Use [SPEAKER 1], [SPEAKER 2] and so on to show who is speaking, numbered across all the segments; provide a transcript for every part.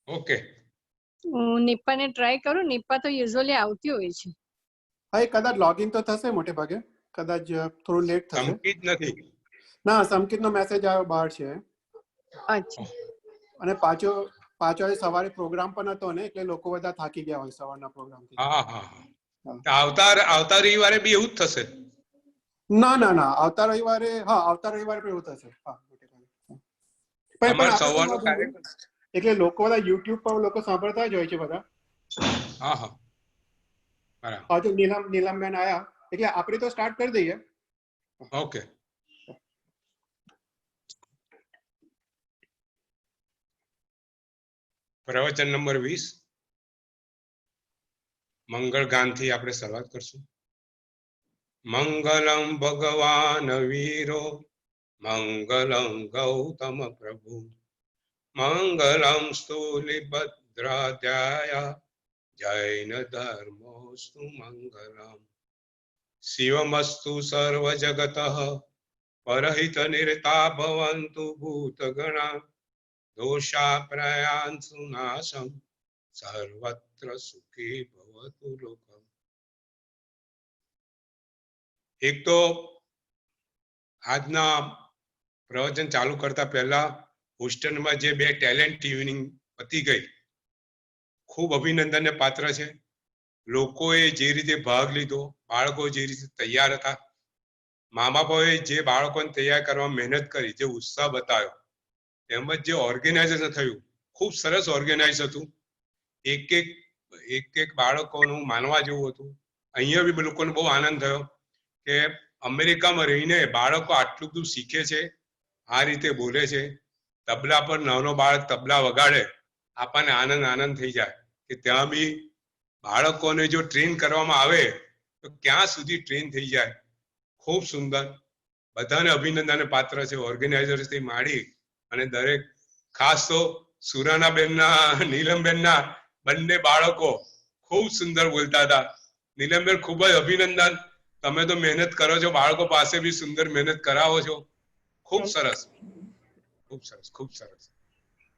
[SPEAKER 1] Okay,
[SPEAKER 2] હું નિપ્પાને try કરું. નિપ્પા તો યુઝ્યુઅલી આવતી હોય છે.
[SPEAKER 3] હા, એ કદાચ લોગિન તો થશે મોટે ભાગે, કદાચ થોડું લેટ થશે.
[SPEAKER 1] સંકિત નથી.
[SPEAKER 3] ના, સંકેતનો મેસેજ આવ્યો બહાર છે.
[SPEAKER 2] અચ્છા.
[SPEAKER 3] અને પાછો વાગે સવારે પ્રોગ્રામ પણ હતો ને, એટલે લોકો બધા થાકી ગયા હોય સવારના પ્રોગ્રામથી.
[SPEAKER 1] હા હા હા, આવતા રવિવારે બી એવું જ થશે.
[SPEAKER 3] ના ના ના, આવતા રવિવારે પણ એવું થશે. હા, મોટે ભાગે.
[SPEAKER 1] તમારે
[SPEAKER 3] આપણે
[SPEAKER 1] સવારનો
[SPEAKER 3] તો
[SPEAKER 1] કાર્યક્રમ.
[SPEAKER 3] એટલે લોકો બધા યુટ્યુબ પર લોકો સાંભળતા જ હોય છે બધા.
[SPEAKER 1] હા હા, બરાબર.
[SPEAKER 3] હજુ નીલમબેન આયા, એટલે આપણે તો સ્ટાર્ટ કરી દઈએ.
[SPEAKER 1] ઓકે. પ્રવચન નંબર 20 મંગળ ગાનથી આપણે શરૂઆત કરશું. મંગલમ ભગવાન વીરો મંગલમ ગૌતમ પ્રભુ મંગલમ સ્થૂલિભદ્રાધ્યાય જૈન ધર્મોસ્તુ મંગલમ શિવમસ્તુ સર્વજગતઃ પરહિત નિરતા ભવન્તુ ભૂતગણા દોષા પ્રયાન્તુ નાશમ સર્વત્ર સુખી ભવતુ લોકમ. એક તો આજના પ્રવચન ચાલુ કરતા પહેલા હોસ્ટનમાં જે 2 ટેલેન્ટ ઇવનિંગ પતી ગઈ, ખૂબ અભિનંદનને પાત્ર છે. લોકોએ જે રીતે ભાગ લીધો, બાળકો જે રીતે તૈયાર હતા, મા બાપોએ જે બાળકોને તૈયાર કરવા મહેનત કરી, જે ઉત્સાહ બતાવ્યો, તેમજ જે ઓર્ગેનાઇઝેશન થયું, ખૂબ સરસ ઓર્ગેનાઇઝ હતું. એક બાળકોનું માનવા જેવું હતું. અહીંયા બી લોકોને બહુ આનંદ થયો કે અમેરિકામાં રહીને બાળકો આટલું બધું શીખે છે, આ રીતે બોલે છે. તબલા પર નાનો બાળક તબલા વગાડે, આપણને આનંદ થઈ જાય કે ત્યાં બી બાળકોને જો ટ્રેન કરવામાં આવે તો ક્યાં સુધી ટ્રેન થઈ જાય. ખૂબ સુંદર, બધાને અભિનંદનને પાત્ર છે. ઓર્ગેનાઇઝર્સથી માંડી અને દરેક, ખાસ તો સુરાનાબેનના, નીલમબેનના બંને બાળકો ખૂબ સુંદર બોલતા હતા. નીલમબેન, ખૂબ જ અભિનંદન. તમે તો મહેનત કરો છો, બાળકો પાસે બી સુંદર મહેનત કરાવો છો. ખૂબ સરસ, ખૂબ સરસ, ખૂબ સરસ.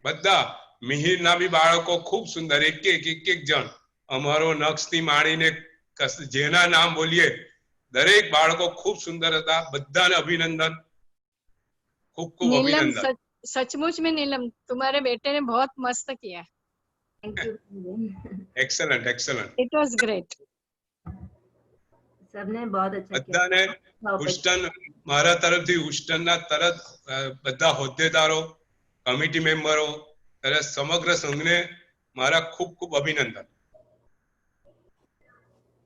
[SPEAKER 1] બધા મિહિરના બી બાળકો ખૂબ સુંદર, એક જણ, અમારો નક્ષથી માંડીને જેના નામ બોલીએ દરેક બાળકો ખૂબ સુંદર હતા. બધાને અભિનંદન, खूब खूब
[SPEAKER 2] नीलम,
[SPEAKER 1] अभिनंदन.
[SPEAKER 2] सचमुच में नीलम, तुम्हारे बेटे ने बहुत मस्त किया.
[SPEAKER 4] Thank you.
[SPEAKER 1] Excellent excellent.
[SPEAKER 2] It was great.
[SPEAKER 4] सबने बहुत अच्छा किया.
[SPEAKER 1] બધાને હુસ્ટન, મારા તરફથી હુસ્ટનના તરત બધા હોદ્દેદારો, કમિટી મેમ્બરો, તરત સમગ્ર સંઘને મારા ખૂબ ખૂબ અભિનંદન.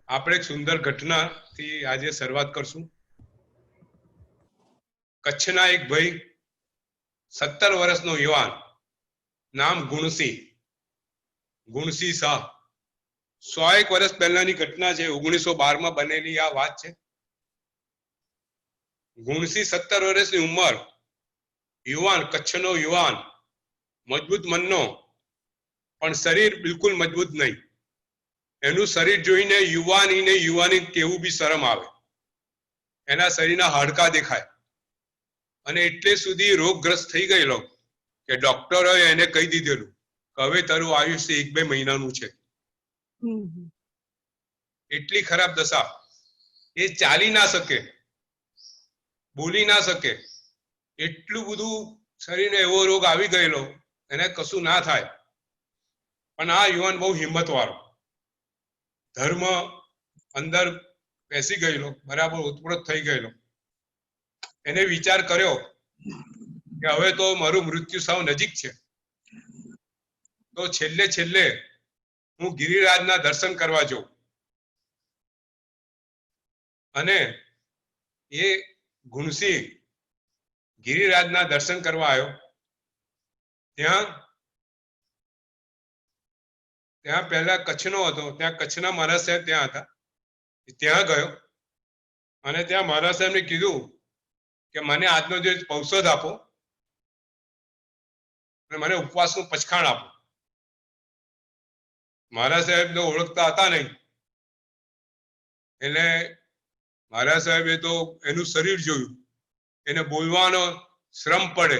[SPEAKER 1] આપણે એક સુંદર ઘટનાથી આજે શરૂઆત કરશું. કચ્છના એક ભાઈ, 17 વર્ષનો યુવાન, નામ ગુણસિંહ શાહ. 101 વર્ષ પહેલાની ઘટના છે. 1912 માં બનેલી આ વાત છે. ગુણસિંહ 17 વર્ષની ઉંમર, યુવાન, કચ્છનો યુવાન, મજબૂત મનનો, પણ શરીર બિલકુલ મજબૂત નહીં. એનું શરીર જોઈને યુવાની કેવું બી શરમ આવે. એના શરીરના હાડકા દેખાય અને એટલે સુધી રોગગ્રસ્ત થઈ ગયેલો કે ડોક્ટરોએ એને કહી દીધેલું કે હવે તારું આયુષ્ય 1-2 મહિનાનું છે. એટલી ખરાબ દશા. એ ચાલી ના શકે, બોલી ના શકે, એટલું બધું શરીરને એવો રોગ આવી ગયેલો, એને કશું ના થાય. પણ આ યુવાન બહુ હિંમત વાળો, ધર્મ અંદર બેસી ગયેલો, બરાબર ઓતપ્રોત થઈ ગયેલો. એને વિચાર કર્યો કે હવે તો મારું મૃત્યુ સાવ નજીક છે, તો છેલ્લે હું ગિરિરાજના દર્શન કરવા જાઉં. અને એ ગુણસિંહ ગિરિરાજના દર્શન કરવા આવ્યો. ત્યાં પહેલા કચ્છનો હતો, ત્યાં કચ્છના મહારાજ સાહેબ ત્યાં હતા. ત્યાં ગયો અને ત્યાં મહારાજ સાહેબને કીધું કે મને આજનો જે ઔષધ આપો અને મને ઉપવાસનું પચખાણ આપો. મહારાજ સાહેબ તો ઓળખતા હતા નહીં, એટલે મહારાજ સાહેબે તો એનું શરીર જોયું, એને બોલવાનો શ્રમ પડે,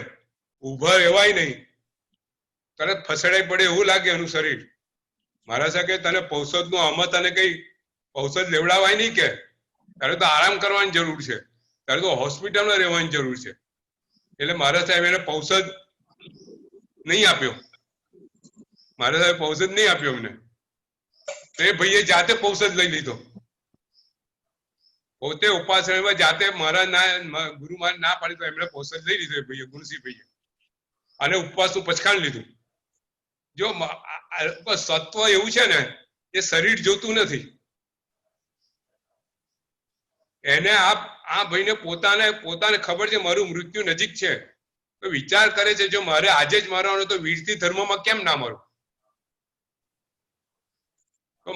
[SPEAKER 1] ઊભા રહેવાય નહીં. તરત ફસડાઈ પડે એવું લાગે એનું શરીર. મહારાજ સાહેબ કે તને ઔષધ નું આમાં તને કઈ ઔષધ લેવડાવાય નહીં કે તારે તો આરામ કરવાની જરૂર છે, તારે તો હોસ્પિટલમાં રહેવાની જરૂર છે. એટલે મહારાજ સાહેબ એને ઔષધ નહીં આપ્યો. મહારાજ સાહેબ ઔષધ નહીં આપ્યો એમને. તો એ ભાઈએ જાતે ઔષધ લઈ લીધો. પોતે ઉપાશ્રયમાં જાતે મહારાજ ના ગુરુ મહારાજ ના પાડી તો એમણે ઔષધ લઈ લીધો એ ભાઈએ, ગુણસિંહ ભાઈએ, અને ઉપવાસનું પચખાણ લીધું. જો સત્વ એવું છે ને એ શરીર જોતું નથી. એને આ ભાઈને પોતાને ખબર છે મારું મૃત્યુ નજીક છે, તો વિચાર કરે છે જો મારે આજે જ મારવાનો તો વીરથી ધર્મમાં કેમ ના મારું? તો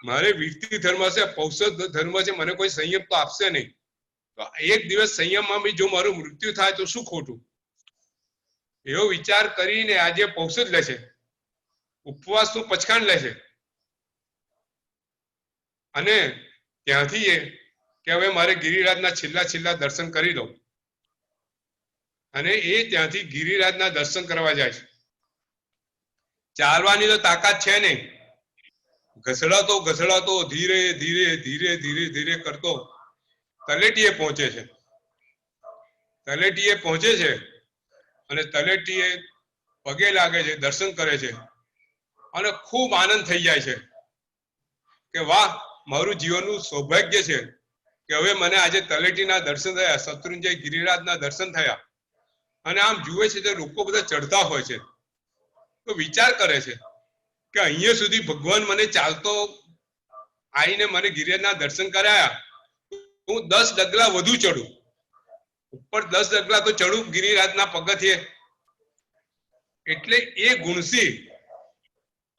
[SPEAKER 1] મારે વીરથી ધર્મ છે, પૌષધ ધર્મ છે, મને કોઈ સંયમ તો આપશે નહીં. તો એક દિવસ સંયમમાં બી જો મારું મૃત્યુ થાય તો શું ખોટું? એવો વિચાર કરીને આજે પૌષધ લે છે, ઉપવાસનું પચખાણ લે છે. અને ત્યાંથી એ કે હવે મારે ગિરિરાજના છેલ્લા દર્શન કરી દઉં. અને એ ત્યાંથી ગિરિરાજના દર્શન કરવા જાય છે. ચાલવાની તો તાકાત છે નહીં. ઘસડાતો ધીરે ધીરે કરતો તલેટીએ પહોંચે છે. અને તલેટીએ પગે લાગે છે, દર્શન કરે છે, અને ખૂબ આનંદ થઈ જાય છે કે વાહ, મારું જીવનનું સૌભાગ્ય છે કે હવે મને આજે તલેટીના દર્શન થયા, શત્રુંજય ગિરિરાજના દર્શન થયા. અને આમ જુએ છે તો લોકો બધા ચડતા હોય છે, તો વિચાર કરે છે કે અહીંયા સુધી ભગવાન મને ચાલતો આવીને મને ગિરિરાજના દર્શન કરાયા, હું 10 ડગલા વધુ ચડું, ઉપર 10 ડગલા તો ચડું ગિરિરાજના પગથિયે. એટલે એ ગુણસિંહ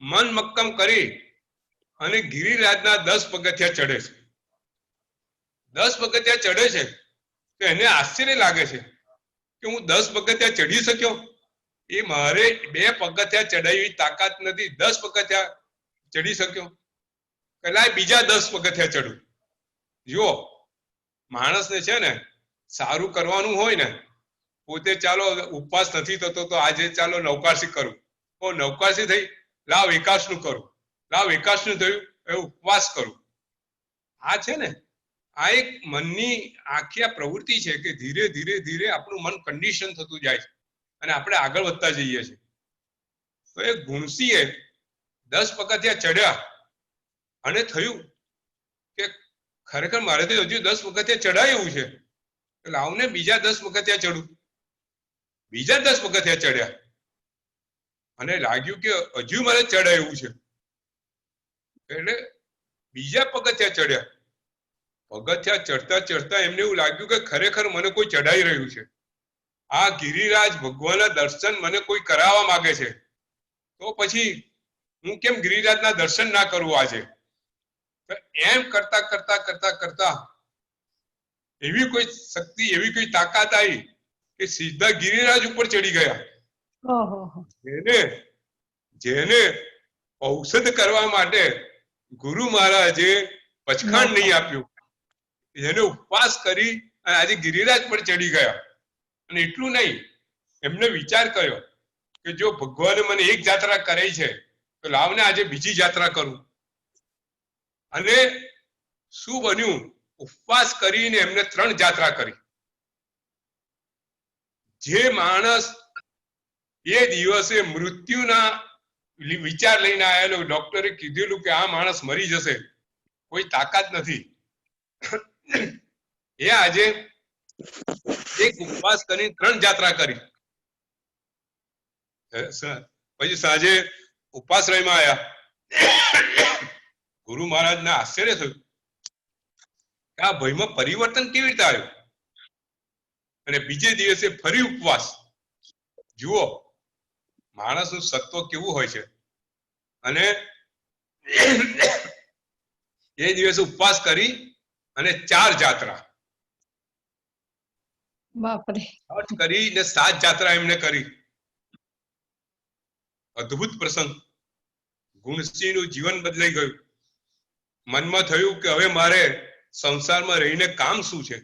[SPEAKER 1] મન મક્કમ કરી અને ગિરિરાજના 10 પગથિયા ચડે છે. 10 પગથિયા ચડે છે તો એને આશ્ચર્ય લાગે છે કે હું 10 પગથિયા ચડી શક્યો. એ મારે 2 પગથિયા ચડાવી તાકાત નથી, 10 પગથિયા ચડી શક્યો. પેલા બીજા 10 પગથિયા ચડું. જુઓ, માણસને છે ને સારું કરવાનું હોય ને, પોતે ચાલો ઉપવાસ નથી થતો તો આજે ચાલો નવકાશી કરું, તો નવકાશી થઈ, લાવ એકાશનું કરું, લાવ એકાશનું થયું એ ઉપવાસ કરું. આ છે ને, આ એક મનની આખી આ પ્રવૃત્તિ છે કે ધીરે ધીરે આપણું મન કન્ડિશન થતું જાય છે અને આપણે આગળ વધતા જઈએ છીએ. તો એ ગુણસિંહે 10 પગથિયા ચડ્યા અને થયું કે ખરેખર મારેથી હજુ 10 પગથિયા ચડાય એવું છે, લાવને બીજા 10 પગથિયા ચડું. બીજા 10 પગથિયા ચડ્યા અને લાગ્યું કે હજુ મારે ચડાય એવું છે, એટલે બીજા પગથિયા ચડ્યા. પગથિયા ચડતા એમને એવું લાગ્યું કે ખરેખર મને કોઈ ચડાઈ રહ્યું છે, આ ગિરિરાજ ભગવાનના દર્શન મને કોઈ કરાવવા માંગે છે, તો પછી હું કેમ ગિરિરાજના દર્શન ના કરું આજે? એમ કરતા એવી કોઈ શક્તિ, એવી કોઈ તાકાત આવી કે સીધા ગિરિરાજ ઉપર ચડી ગયા. જેને ઔષધ કરવા માટે ગુરુ મહારાજે પચખાણ નહીં આપ્યું, જેને ઉપવાસ કરી અને આજે ગિરિરાજ પર ચડી ગયા. અને એટલું નહીં, એમને વિચાર કર્યો કે જો ભગવાને મને એક જાત્રા કરી છે તો લાવને આજે બીજી જાત્રા કરું. અને શું બન્યું? ઉપવાસ કરીને એમને 3 જાત્રા કરી. જે માણસ એ દિવસે મૃત્યુના વિચાર લઈને આવેલો, ડોક્ટરે કીધેલું કે આ માણસ મરી જશે, કોઈ તાકાત નથી, એ આજે એક ઉપવાસ કરી 3 જાત્રા કરી. પછી સાંજે ઉપાશ્રયમાં આવ્યા. ગુરુ મહારાજને આશ્ચર્ય થયું કે આ ભયમાં પરિવર્તન કેવી રીતે આવ્યું. અને બીજે દિવસે ફરી ઉપવાસ. જુઓ માણસનું સત્વ કેવું હોય છે. અને એ દિવસે ઉપવાસ કરી અને 4 જાત્રા
[SPEAKER 2] બાપરે
[SPEAKER 1] કરીને 7 જાત્રા એમને કરી. અદ્ભુત પ્રસંગ. ગુણસિંહનું જીવન બદલાઈ ગયું. મનમાં થયું કે હવે મારે સંસારમાં રહીને કામ શું છે?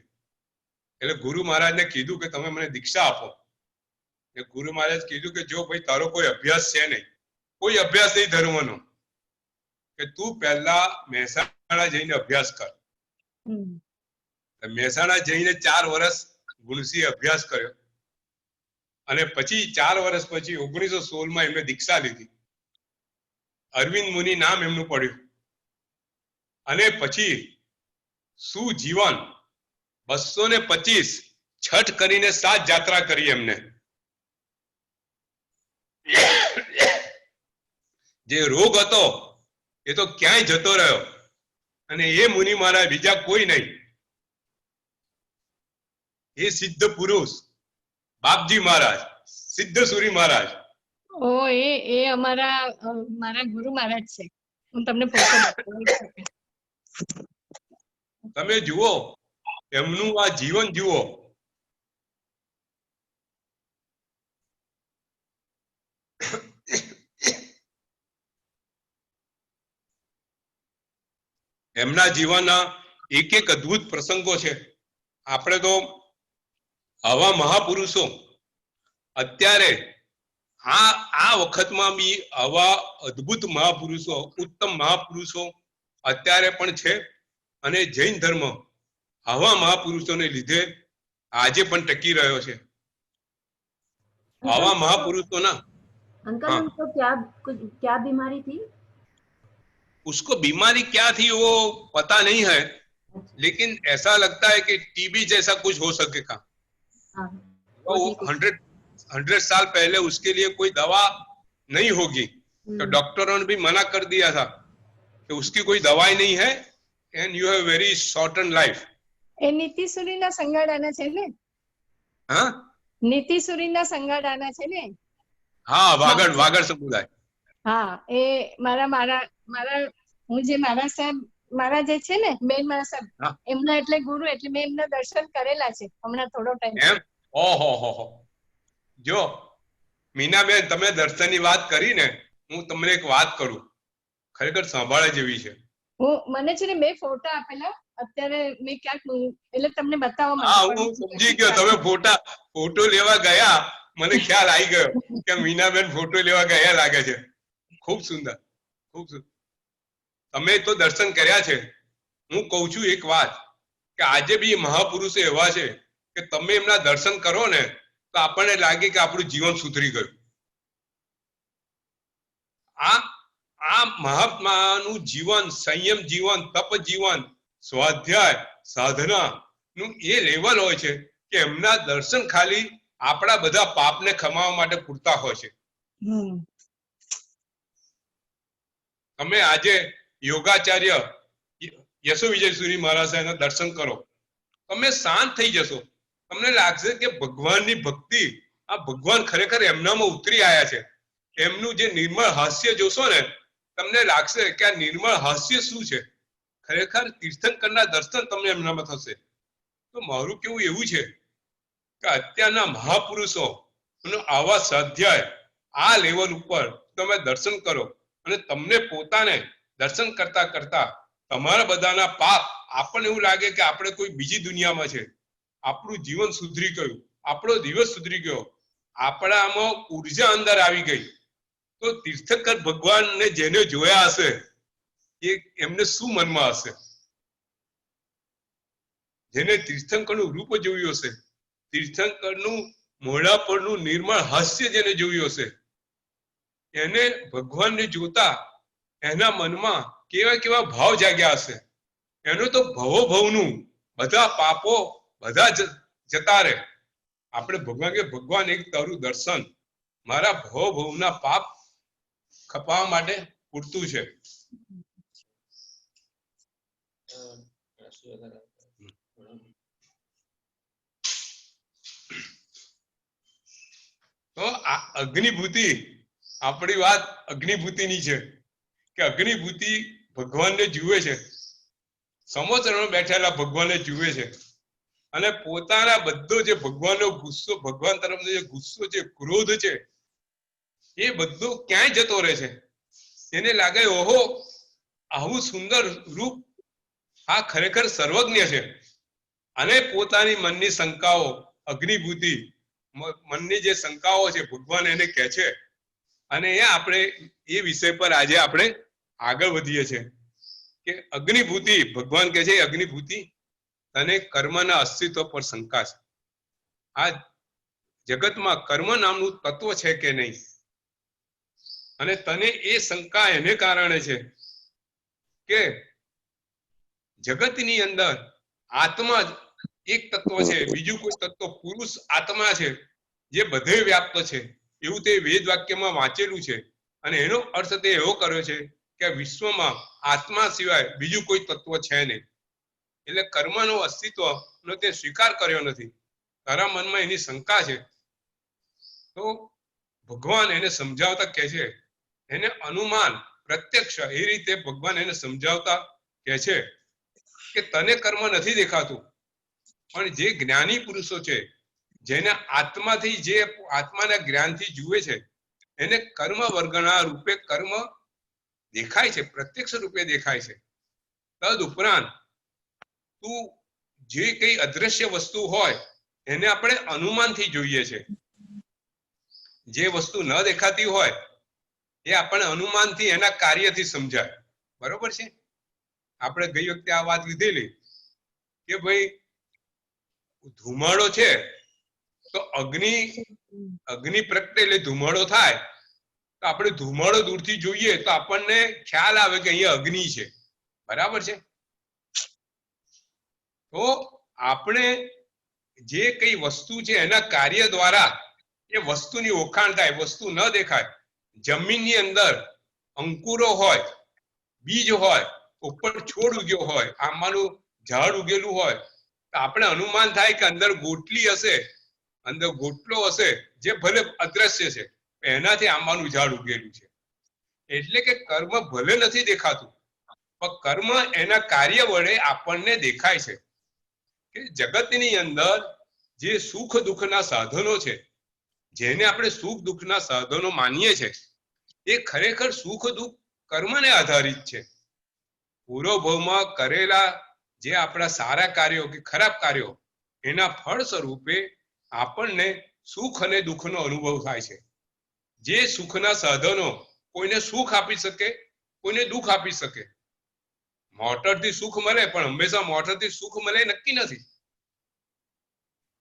[SPEAKER 1] એટલે ગુરુ મહારાજને કીધું કે તમે મને દીક્ષા આપો. એ ગુરુ મહારાજ કીધું કે જો ભાઈ તારો કોઈ અભ્યાસ છે નહીં, કોઈ અભ્યાસ નહીં ધર્મનો, કે તું પહેલા મહેસાણા જઈને અભ્યાસ કર. મહેસાણા જઈને 4 વર્ષ ગુણસિંહ અભ્યાસ કર્યો અને પછી 4 વર્ષ પછી 1916 એમને દીક્ષા લીધી. અરવિંદ મુનિ નામ એમનું પડ્યું અને પછી શું જીવન 225 છઠ કરીને 7 જાત્રા કરી એમને. જે રોગ હતો એ તો ક્યાંય જતો રહ્યો અને એ મુનિ મહારાજ બીજા કોઈ નહીં, એ સિદ્ધ પુરુષ બાપજી મહારાજ, સિદ્ધ સુરી મહારાજ.
[SPEAKER 2] ઓ એ અમારા મારા ગુરુ મહારાજ છે. હું તમને ફોટો બતાવીશ.
[SPEAKER 1] તમે જુઓ એમનું આ જીવન જુઓ. એમના જીવનના એક એક અદ્ભુત પ્રસંગો છે. આપણે તો આવા મહાપુરુષો અત્યારે આ વખતમાં બી આવા અદ્ભુત મહાપુરુષો, ઉત્તમ મહાપુરુષો અત્યારે પણ છે અને જૈન ધર્મ આવા મહાપુરુષોને લીધે આજે પણ ટકી રહ્યો છે. आवा महापुरुषों ना
[SPEAKER 4] अंकल
[SPEAKER 1] हाँ।
[SPEAKER 4] उनको क्या बीमारी थी?
[SPEAKER 1] उसको बीमारी क्या थी वो पता नहीं है, लेकिन ऐसा लगता है कि टीबी जैसा कुछ हो सकेगा।
[SPEAKER 4] हाँ।
[SPEAKER 1] तो 100 साल पहले उसके लिए कोई दवा नहीं होगी, तो डॉक्टरों ने भी मना कर दिया था कि उसकी कोई दवाई नहीं है and you have very shorten life.
[SPEAKER 2] એ નીતિસુરીના સંગાડાના છે ને?
[SPEAKER 1] हाँ
[SPEAKER 2] નીતિસુરીના સંગાડાના છે ને?
[SPEAKER 1] हाँ, વાગડ સમુદાય।
[SPEAKER 2] હા, એ મારા હું જે મારા સાહેબ મારા જે છે ને બેન મારા સાહેબ
[SPEAKER 1] હા।
[SPEAKER 2] એમના એટલે ગુરુ, એટલે મેં એમના દર્શન કરેલા છે હમણાં થોડો ટાઈમ।
[SPEAKER 1] એમ? ઓહો હો। જો મીનાબેન, તમે દર્શનની વાત કરી ને, હું તમને એક વાત કરું, ખરેખર સાંભળવા જેવી છે।
[SPEAKER 2] મને છે ને 2 ફોટા આપેલા, અત્યારે મેં ક્યાંક એટલે તમને બતાવવા
[SPEAKER 1] હા,
[SPEAKER 2] માંગુ
[SPEAKER 1] હું સમજી ગયો, તમે ફોટો લેવા ગયા, મને ખ્યાલ આવી ગયો કે મીનાબેન ફોટો લેવા ગયા લાગે છે। ખૂબ સુંદર, ખૂબ સુંદર। તમે તો દર્શન કર્યા છે। હું કહું છું એક વાત કે આજે બી મહાપુરુષો એવા છે કે તમે એમના દર્શન કરો ને તો આપણને લાગે કે આપણું જીવન સુધરી ગયું। આ મહાત્માનું જીવન, સંયમ જીવન, તપ જીવન, સ્વાધ્યાય, સાધના નું એ લેવલ હોય છે કે એમના દર્શન ખાલી આપણા બધા પાપને ખમાવવા માટે પૂરતા હોય છે। તમે આજે યોગાચાર્ય યશો વિજયસુરી મહારાજના દર્શન કરો, તમે શાંત થઈ જશો। તમને લાગશે કે ભગવાનની ભક્તિ, આ ભગવાન ખરેખર એમનામાં ઉતરી આવ્યા છે। એમનું જે નિર્મળ હાસ્ય જોશો ને, તમને લાગશે કે આ નિર્મળ હાસ્ય શું છે। ખરેખર તીર્થંકરના દર્શન તમને એમનામાં થશે। તો મારું કેવું એવું છે કે અત્યારના મહાપુરુષો આવા સ્વાધ્યાય આ લેવલ ઉપર તમે દર્શન કરો અને તમને પોતાને દર્શન કરતા કરતા તમારા બધાના પાપ, આપણને એવું લાગે કે આપણે કોઈ બીજી દુનિયામાં છે, આપણું જીવન સુધરી ગયું, આપણો દિવસ સુધરી ગયો, આપણામાં ઉર્જા અંદર આવી ગઈ। તો તીર્થંકર ભગવાનને જેને જોયા હશે એ એમને શું મનમાં હશે? જેને તીર્થંકરનું રૂપ જોયું હશે, તીર્થંકરનું મોઢા પરનું નિર્મળ હાસ્ય જેને જોયું હશે, એને ભગવાનને જોતા એના મનમાં કેવા કેવા ભાવ જાગ્યા હશે। એનું તો ભવોભવનું બધા પાપો બધા જતા રહે। આપણે ભગવાન કે ભગવાન એક તારું દર્શન મારા ભવોભવના પાપ ખપાવવા માટે પૂરતું છે। તો આ અગ્નિભૂતિ, આપણી વાત અગ્નિભૂતિની છે કે અગ્નિભૂતિ ભગવાનને જુએ છે, સમોસરમાં બેઠેલા ભગવાનને જુએ છે અને પોતાના બધો જે ભગવાનનો ગુસ્સો, ભગવાન તરફનો જે ગુસ્સો છે, ક્રોધ છે, એ બધો ક્યાંય જતો રહે છે। એને લાગે ઓહો આવું સુંદર રૂપ, આ ખરેખર સર્વજ્ઞ છે। અને પોતાની મનની શંકાઓ, અગ્નિભૂતિ મનની જે શંકાઓ છે ભગવાન એને કહે છે. અને એ આપણે એ વિષય પર આજે આપણે આગળ વધીએ છીએ કે અગ્નિભૂતિ, ભગવાન કહે છે અગ્નિભૂતિ તને કર્મના અસ્તિત્વ પર શંકા છે. આ જગતમાં કર્મ નામનું તત્વ છે કે નહીં, અને તને એ શંકા એને કારણે છે કે જગતની અંદર આત્મા જ એક તત્વ છે, બીજું કોઈ તત્વ પુરુષ આત્મા છે જે બધે વ્યાપ્ત છે, એવું તે વેદ વાક્યમાં વાંચેલું છે. અને એનો અર્થ તે એવો કર્યો છે કે વિશ્વમાં આત્મા સિવાય બીજું કોઈ તત્વ છે નહીં. એટલે કર્મનો અસ્તિત્વનો તે સ્વીકાર કર્યો નથી. તારા મનમાં એની શંકા છે, તો ભગવાન એને સમજાવતા કહે છે, એને અનુમાન પ્રત્યક્ષ એ રીતે ભગવાન એને સમજાવતા કહે છે કે તને કર્મ નથી દેખાતું, પણ જે જ્ઞાની પુરુષો છે, જેને આત્માથી, જે આત્માના જ્ઞાનથી જુએ છે, એને કર્મ વર્ગના રૂપે કર્મ દેખાય છે, પ્રત્યક્ષ રૂપે દેખાય છે. તદ ઉપરાંત તું જે કઈ અદ્રશ્ય વસ્તુ હોય એને આપણે અનુમાનથી જોઈએ છે. જે વસ્તુ ન દેખાતી હોય એ આપણને અનુમાનથી, એના કાર્યથી સમજાય. બરોબર છે? આપણે ગઈ વખતે આ વાત લીધેલી કે ભાઈ ધુમાડો છે તો અગ્નિ પ્રગટે એટલે ધુમાડો થાય, તો આપણે ધુમાડો દૂરથી જોઈએ તો આપણને ખ્યાલ આવે કે અહીંયા અગ્નિ છે. બરાબર છે? તો આપણે જે કઈ વસ્તુ છે એના કાર્ય દ્વારા એ વસ્તુની ઓળખાણ થાય. વસ્તુ ન દેખાય, જમીનની અંદર અંકુરો હોય, બીજ હોય, ઉપર છોડ ઉગ્યો હોય, આંબાનું ઝાડ ઉગેલું હોય, તો આપણે અનુમાન થાય કે અંદર ગોટલી હશે, અંદર ગોટલો હશે, જે ભલે અદ્રશ્ય છે, એનાથી આંબાનું ઝાડ ઉગેલું છે. એટલે કે કર્મ ભલે નથી દેખાતું, પણ કર્મ એના કાર્ય વડે આપણને દેખાય છે. કે જગતની અંદર જે સુખ દુઃખના સાધનો છે, જેને આપણે સુખ દુઃખના સાધનો માનીએ છીએ, એ ખરેખર સુખ દુઃખ કર્મને આધારિત છે. પૂર્વ ભવમાં કરેલા જે આપણા સારા કાર્યો કે ખરાબ કાર્યો, એના ફળ સ્વરૂપે આપણને સુખ અને દુઃખનો અનુભવ થાય છે. જે સુખના સાધનો કોઈને સુખ આપી શકે, કોઈને દુઃખ આપી શકે. મોટરથી સુખ મળે, પણ હંમેશા મોટરથી સુખ મળે નક્કી નથી.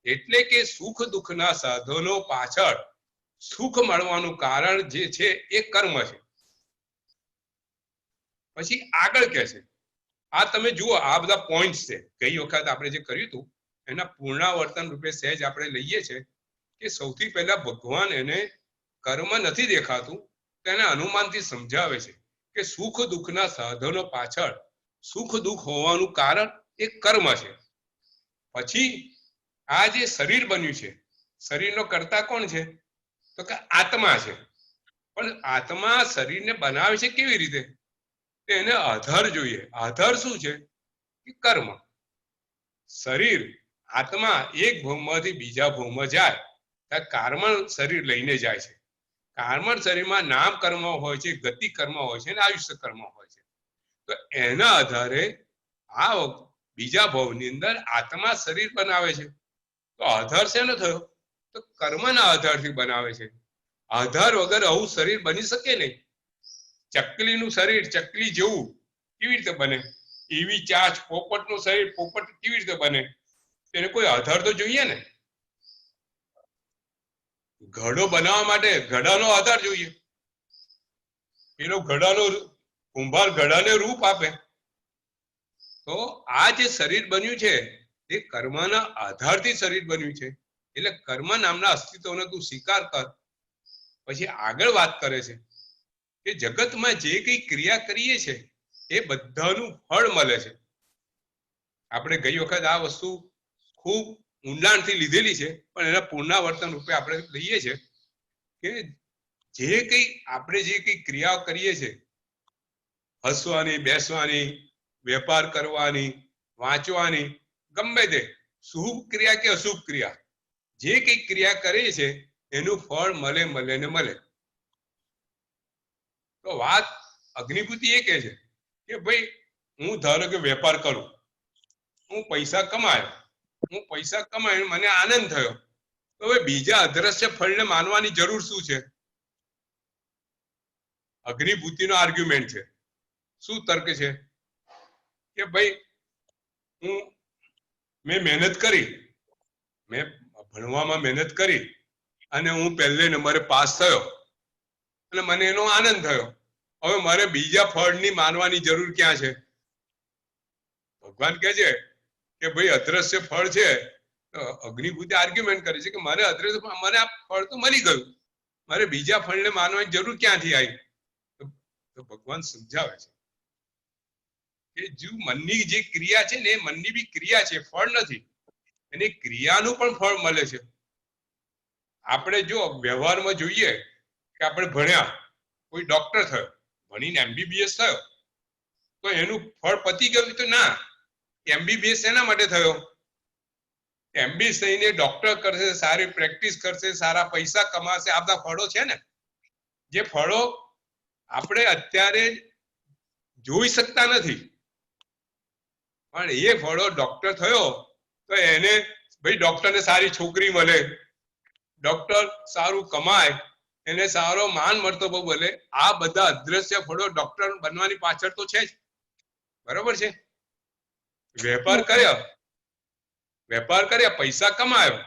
[SPEAKER 1] એટલે કે સુખ દુઃખના સાધનો પાછળ સુખ મળવાનું કારણ જે છે એ કર્મ છે. પછી આગળ કહે છે, આ તમે જુઓ, આ બધા પોઈન્ટ્સ છે. ગઈ વખત આપણે જે કર્યું હતું એના પૂર્ણાવર્તન રૂપે સહેજ આપણે લઈએ છીએ કે સૌથી પહેલા ભગવાન એને કર્મ નથી દેખાતું તેના અનુમાનથી સમજાવે છે કે સુખ દુઃખના સાધનો પાછળ સુખ દુઃખ હોવાનું કારણ એ કર્મ છે. પછી આ જે શરીર બન્યું છે, શરીરનો કર્તા કોણ છે? તો કે આત્મા છે. પણ આત્મા શરીરને બનાવે છે કેવી રીતે? એને આધાર જોઈએ. આધાર શું છે? કે કર્મ. શરીર, આત્મા એક ભવમાંથી બીજા ભવમાં જાય ત્યાં કાર્મણ શરીર લઈને જાય છે. કાર્મણ શરીરમાં નામ કર્મ હોય છે, ગતિ કર્મ હોય છે અને આયુષ્ય કર્મ હોય છે. તો એના આધારે આ બીજા ભવની અંદર આત્મા શરીર બનાવે છે. તો આધાર શેનો થયો? તો કર્મના આધારથી બનાવે છે. આધાર વગર આવું શરીર બની શકે નહીં. ચકલીનું શરીર ચકલી જેવું કેવી રીતે બને? એવી ચાંચ પોપટનું શરીર પોપટ કેવી રીતે બને? એને કોઈ આધાર તો જોઈએ ને. ઘડો બનાવવા માટે ઘડાનો આધાર જોઈએ. પેલો ઘડાનો કુંભાર ઘડાને રૂપ આપે. તો આ જે શરીર બન્યું છે એ કર્મના આધારથી શરીર બન્યું છે. એટલે કર્મ નામના અસ્તિત્વનો તું સ્વીકાર કર. પછી આગળ વાત કરે છે કે જગતમાં જે કઈ ક્રિયા કરીએ છે એ બધાનું ફળ મળે છે. આપણે ગઈ વખત આ વસ્તુ ખૂબ ઊંડાણથી લીધેલી છે, પણ એના પુનરાવર્તન રૂપે આપણે લઈએ છીએ કે જે કઈ આપણે જે કઈ ક્રિયાઓ કરીએ છીએ, હસવાની, બેસવાની, વેપાર કરવાની, વાંચવાની, ગમે તે શુભ ક્રિયા કે અશુભ ક્રિયા, જે કઈ ક્રિયા કરીએ છે એનું ફળ મળે ને મળે. તો વાત અગ્નિભૂતિ એ કહે છે કે ભાઈ હું ધારો કે વેપાર કરું, હું પૈસા કમાયો, મને આનંદ થયો, તો હવે બીજા અદ્રશ્ય ફળને માનવાની જરૂર શું છે? અગ્નિભૂતિનો આર્ગ્યુમેન્ટ છે. શું તર્ક છે કે ભાઈ મેં મહેનત કરી, મેં ભણવામાં મહેનત કરી અને હું પહેલે નંબરે પાસ થયો અને મને એનો આનંદ થયો. હવે મારે બીજા ફળની માનવાની જરૂર ક્યાં છે? ભગવાન કહે છે કે ભાઈ અદ્રશ્ય ફળ છે. અગ્નિભૂતિ આર્ગ્યુમેન્ટ કરે છે કે મને અદ્રશ્ય મને આ ફળ તો મળી ગયું, મારે બીજા ફળને માનવાની જરૂર ક્યાંથી આવી? તો ભગવાન સમજાવે છે કે જો મનની જે ક્રિયા છે ને એ મનની બી ક્રિયા છે, ફળ નથી. એની ક્રિયાનું પણ ફળ મળે છે. આપણે જો વ્યવહારમાં જોઈએ કે આપણે ભણ્યા, કોઈ ડોક્ટર થયો, ભણીને MBBS થયો, તો એનું ફળ પતી ગયું? તો ના. MBBS એના માટે થયો, MBBS થઈને ડોક્ટર કરશે, સારી પ્રેક્ટિસ કરશે, સારા પૈસા કમાશે. આ બધા ફળો છે ને, જે ફળો આપણે અત્યારે જોઈ શકતા નથી, પણ એ ફળો ડોક્ટર થયો તો એને ભાઈ ડોક્ટરને સારી છોકરી મળે, ડોક્ટર સારું કમાય, એને સારો માન મળતો બોલે. આ બધા અદ્રશ્ય ફળો ડોક્ટર બનવાની પાછળ તો છે જ. બરોબર છે? વેપાર કર્યા, પૈસા કમાયો,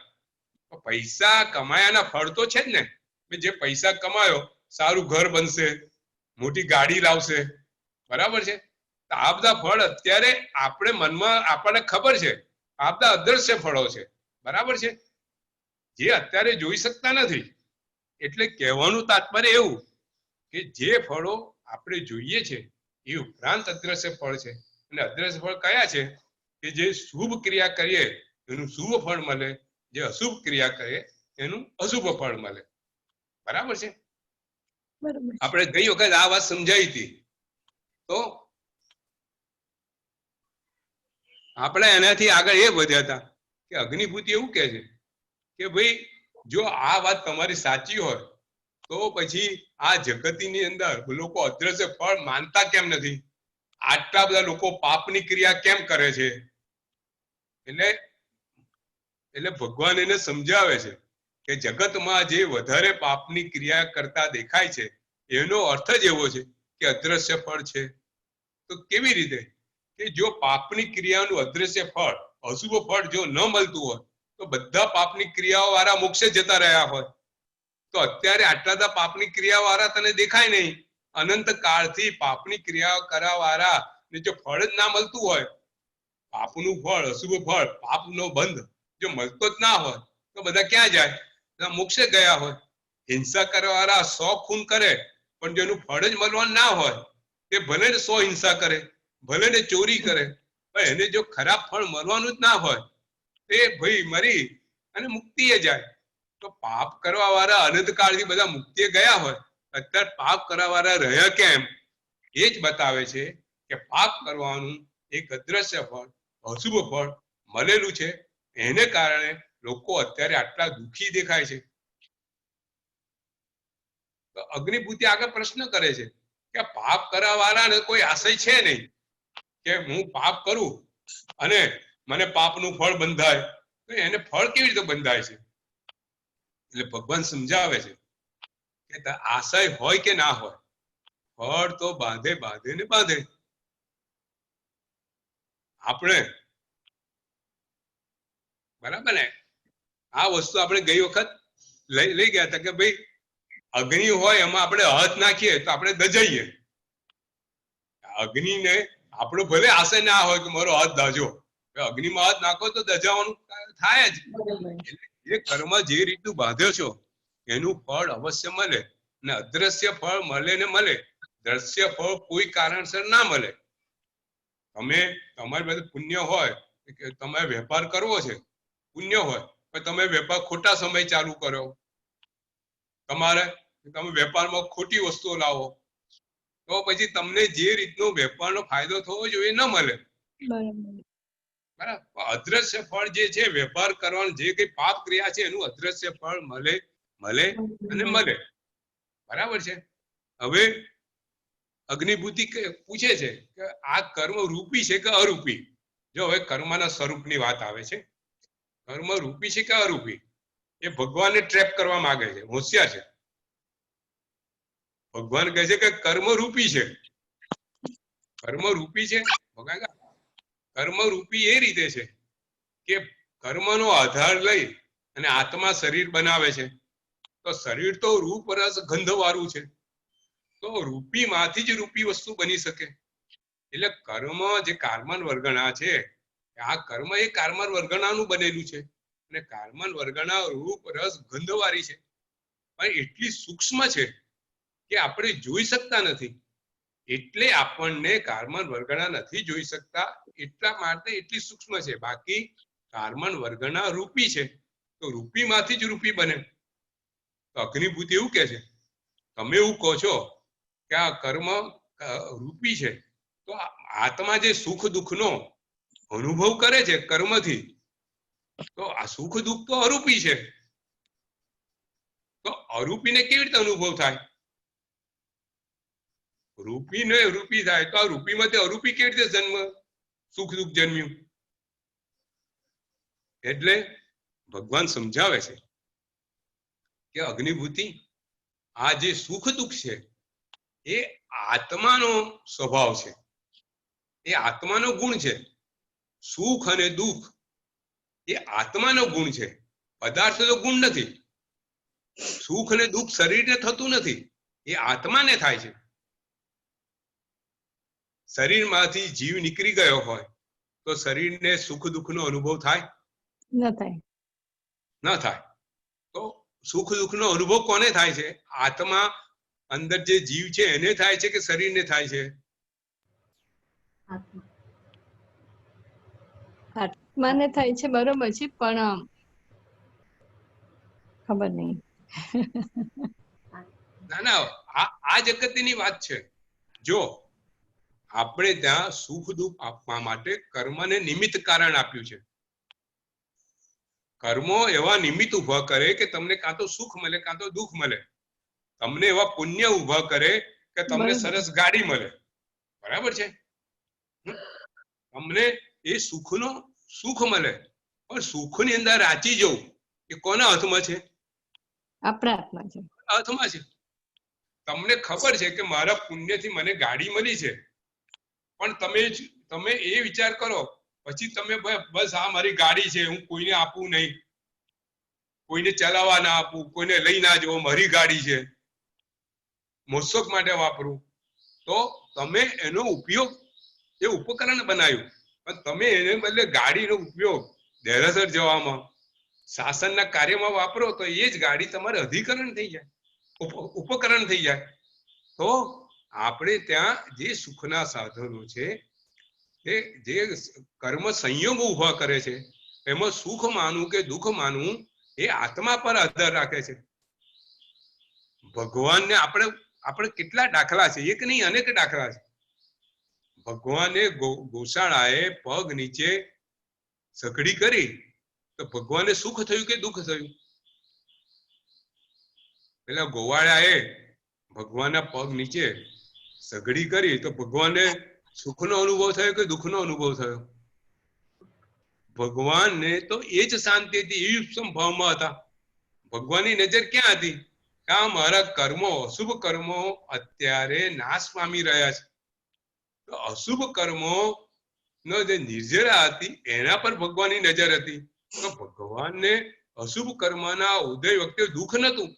[SPEAKER 1] પૈસા કમાયાના ફળ તો છે જ ને. જે પૈસા કમાયો, સારું ઘર બનશે, મોટી ગાડી લાવશે. બરાબર છે? આ બધા ફળ અત્યારે આપણે મનમાં આપણને ખબર છે આ બધા અદ્રશ્ય ફળો છે. બરાબર છે? જે અત્યારે જોઈ શકતા નથી. એટલે કહેવાનું તાત્પર્ય એવું કે જે ફળો આપણે જોઈએ છે એ ઉપરાંત અદ્રશ્ય ફળ છે. અને અદ્રશ્ય ફળ કયા છે? કે જે શુભ ક્રિયા કરીએ એનું શુભ ફળ મળે, જે અશુભ ક્રિયા કરીએ એનું અશુભ ફળ મળે. બરાબર છે? આપણે ગઈ વખત આ વાત સમજાવી હતી. તો આપણે એનાથી આગળ એ વધ્યા હતા કે અગ્નિભૂતિ એવું કહે છે કે ભાઈ જો આ વાત તમારી સાચી હોય તો પછી આ જગતની અંદર લોકો અદ્રશ્ય ફળ માનતા કેમ નથી? આટલા બધા લોકો પાપની ક્રિયા કેમ કરે છે? એટલે ભગવાન એને સમજાવે છે કે જગતમાં જે વધારે પાપની ક્રિયા કરતા દેખાય છે એનો અર્થ જ એવો છે કે અદ્રશ્ય ફળ છે. તો કેવી રીતે? કે જો પાપની ક્રિયાનું અદ્રશ્ય ફળ, અશુભ ફળ જો ન મળતું હોય તો બધા પાપની ક્રિયાઓ વાળા મોક્ષે જતા રહ્યા હોય. તો અત્યારે આટલા બધા પાપની ક્રિયાઓ વાળા તને દેખાય નહીં. અનંત કાળથી પાપની ક્રિયાઓ કરવા વાળા ને જો ફળ જ ના મળતું હોય, પાપનું ફળ, અશુભ ફળ, પાપનો બંધ જો મળતો જ ના હોય તો બધા ક્યાં જાય? મોક્ષે ગયા હોય. હિંસા કરવા વાળા 100 ખૂન કરે પણ જેનું ફળ જ મળવાનું ના હોય તે ભલે ને 100 હિંસા કરે, ભલે ને ચોરી કરે, પણ એને જો ખરાબ ફળ મળવાનું જ ના હોય તે ભાઈ મરી અને મુક્તિએ જાય. તો પાપ કરવા વાળા અનંત કાળથી બધા મુક્તિએ ગયા હોય, અત્યારે પાપ કરવા વાળા રહ્યા કેમ? એ જ બતાવે છે કે પાપ કરવાનું એક અદ્રશ્ય ફળ, અશુભ ફળ મળેલું છે. એને કારણે લોકો અત્યારે આટલા દુઃખી દેખાય છે. તો અગ્નિભૂતિ આગળ પ્રશ્ન કરે છે કે પાપ કરવા વાળાને કોઈ આશય છે નહીં કે હું પાપ કરું અને મને પાપનું ફળ બંધાય. તો એને ફળ કેવી રીતે બંધાય છે? એટલે ભગવાન સમજાવે છે કે આશય હોય કે ના હોય, ફળ તો બાંધે ને બાંધે. આપણે બરાબર ને આ વસ્તુ આપણે ગઈ વખત લઈ ગયા હતા કે ભાઈ અગ્નિ હોય એમાં આપણે હાથ નાખીએ તો આપણે દજાઈએ. અગ્નિને આપણો ભલે આશય ના હોય કે મારો હાથ દાજો, અગ્નિમાં હાથ નાખો તો દજાવાનું થાય જ. એ કર્મ જે રીતનું બાંધ્યો છો એનું ફળ અવશ્ય મળે. અને અદ્રશ્ય ફળ મળે ને મળે, દ્રશ્ય ફળ કોઈ કારણસર ના મળે. તમે તમારી પાસે પુણ્ય હોય કે તમારે વેપાર કરવો છે, પુણ્ય હોય પણ તમે વેપાર ખોટા સમય ચાલુ કર્યો, તમે વેપારમાં ખોટી વસ્તુઓ લાવો તો પછી તમને જે રીતનો વેપારનો ફાયદો થવો જોઈએ ન મળે. બરાબર? અદ્રશ્ય ફળ જે છે વેપાર કરવાનું જે કઈ પાપ ક્રિયા છે એનું અદ્રશ્ય ફળ મળે અને મળે. બરાબર છે? હવે અગ્નિભૂતિ પૂછે છે કે આ કર્મ રૂપી છે કે અરૂપી? જો હવે કર્મના સ્વરૂપની વાત આવે છે, કર્મ રૂપી છે કે અરૂપી? એ ભગવાનને ટ્રેપ કરવા માંગે છે, હોશિયાર છે. ભગવાન કહે છે કે કર્મ રૂપી છે. કર્મ રૂપી છે ભગવાન કહે, કર્મ રૂપી એ રીતે છે કે કર્મનો આધાર લઈ અને આત્મા શરીર બનાવે છે. તો શરીર તો રૂપ રસ ગંધ વાળું છે, તો રૂપી માંથી જ રૂપી વસ્તુ બની શકે. એટલે કર્મ જે કાર્મન વર્ગણા છે, આ કર્મ એ કાર્મન વર્ગણાનું બનેલું છે, અને કાર્મન વર્ગણા રૂપ રસ ગંધ વાળી છે, પણ એટલી સૂક્ષ્મ છે કે આપણે જોઈ શકતા નથી. એટલે આપણને કાર્મન વર્ગણા નથી જોઈ શકતા, એટલા માટે એટલી સૂક્ષ્મ છે. બાકી કાર્મન વર્ગણા રૂપી છે, તો રૂપી માંથી જ રૂપી બને. તો અગ્નિભૂતિ એવું કે છે, તમે એવું કહો છો કે આ કર્મ રૂપી છે, તો આત્મા જે સુખ દુઃખનો અનુભવ કરે છે કર્મથી, તો આ સુખ દુઃખ તો અરૂપી છે. તો અરૂપીને કેવી રીતે અનુભવ થાય? રૂપીને રૂપી થાય તો આ રૂપીમાંથી અરૂપી કેવી રીતે જન્મ, સુખ દુઃખ જન્મ્યું? એટલે ભગવાન સમજાવે છે કે અગ્નિભૂતિ, આ જે સુખ દુઃખ છે એ આત્માનો સ્વભાવ છે, એ આત્માનો ગુણ છે. સુખ અને દુઃખ એ આત્માનો ગુણ છે, પદાર્થનો ગુણ નથી. સુખ અને દુઃખ શરીરને થતું નથી, એ આત્માને થાય છે. શરીરમાંથી જીવ નીકળી ગયો હોય તો શરીરને સુખ દુઃખનો અનુભવ થાય?
[SPEAKER 2] ન થાય.
[SPEAKER 1] ન થાય. તો સુખ દુઃખનો અનુભવ કોને થાય છે? આત્મા અંદર જે જીવ છે એને થાય છે કે શરીરને થાય છે?
[SPEAKER 4] આત્મા.
[SPEAKER 2] આત્માને થાય છે, બરોબર છે, પણ ખબર નહીં.
[SPEAKER 1] ના ના, આ જગતની વાત છે. જો આપણે ત્યાં સુખ દુઃખ આપવા માટે કર્મને નિમિત્ત કારણ આપ્યું છે. કર્મો એવા નિમિત્ત ઉભા કરે કે તમને કાં તો સુખ મળે કાં તો દુઃખ મળે. તમને એવા પુણ્ય ઉભા કરે કે તમને સરસ ગાડી મળે. બરાબર છે? તમને એ સુખનો સુખ મળે, પણ સુખની અંદર રાચી જવું એ કોના હાથમાં છે?
[SPEAKER 2] આપણા હાથમાં છે.
[SPEAKER 1] હાથમાં છે. તમને ખબર છે કે મારા પુણ્યથી મને ગાડી મળી છે, પણ તમે એ વિચાર કરો પછી તમે બસ આ મારી ગાડી છે, હું કોઈને આપું નહીં, કોઈને ચલાવવા ના આપું, કોઈને લઈ ના જવો, મારી ગાડી છે, મોજશોખ માટે વાપરું. તો તમે એનો ઉપયોગ એ ઉપકરણ બનાવ્યું, પણ તમે એને બદલે ગાડીનો ઉપયોગ દેરાસર જવામાં, શાસનના કાર્યમાં વાપરો તો એ જ ગાડી તમારે અધિકરણ થઈ જાય, ઉપકરણ થઈ જાય. તો આપણે ત્યાં જે સુખના સાધનો છે એ જે કર્મ સંયોગો ઉભા કરે છે, એમાં સુખ માનવું કે દુઃખ માનવું એ આત્મા પર આધાર રાખે છે. ભગવાનને આપણે કેટલા દાખલા છે, એક નહીં અનેક દાખલા છે. ભગવાને ગોશાળાએ પગ નીચે સગડી કરી તો ભગવાનને સુખ થયું કે દુઃખ થયું? પેલા ગોવાળાએ ભગવાનના પગ નીચે સગડી કરી તો ભગવાનને સુખનો અનુભવ થયો કે દુઃખનો અનુભવ થયો? ભગવાનને તો એ જ શાંતિ હતી, એ ભાવમાં હતા. ભગવાનની નજર ક્યાં હતી? કે આ મારા કર્મો, અશુભ કર્મો અત્યારે નાશ પામી રહ્યા છે. તો અશુભ કર્મો નો જે નિર્જરા હતી એના પર ભગવાનની નજર હતી. તો ભગવાનને અશુભ કર્મના ઉદય વખતે દુઃખ નતું.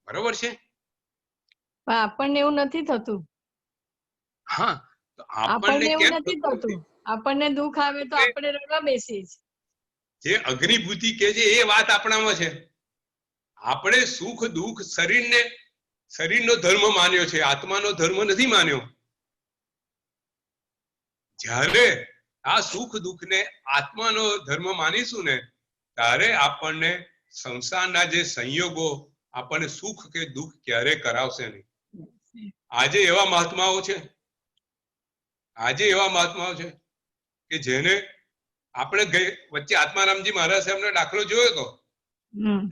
[SPEAKER 1] બરોબર છે?
[SPEAKER 2] પણ આપણને એવું નથી થતું.
[SPEAKER 1] હા, તો
[SPEAKER 2] આપણને એવું
[SPEAKER 1] કેમ
[SPEAKER 2] નથી થતું? આપણને દુઃખ આવે તો આપણે રડવા બેસીએ છીએ.
[SPEAKER 1] જે અગ્નિભૂતિ કે છે એ વાત આપણામાં છે. આપણે સુખ દુઃખ શરીરનો ધર્મ માન્યો છે, આત્માનો ધર્મ નથી માન્યો. જ્યારે આ સુખ દુઃખ ને આત્માનો ધર્મ માનીશું ને ત્યારે આપણને સંસારના જે સંયોગો આપણને સુખ કે દુઃખ ક્યારે કરાવશે નહીં. આજે એવા મહાત્માઓ છે, કે જેને આપણે વચ્ચે આત્મારામજી મહારાજ સાહેબનો દાખલો જોયો હતો.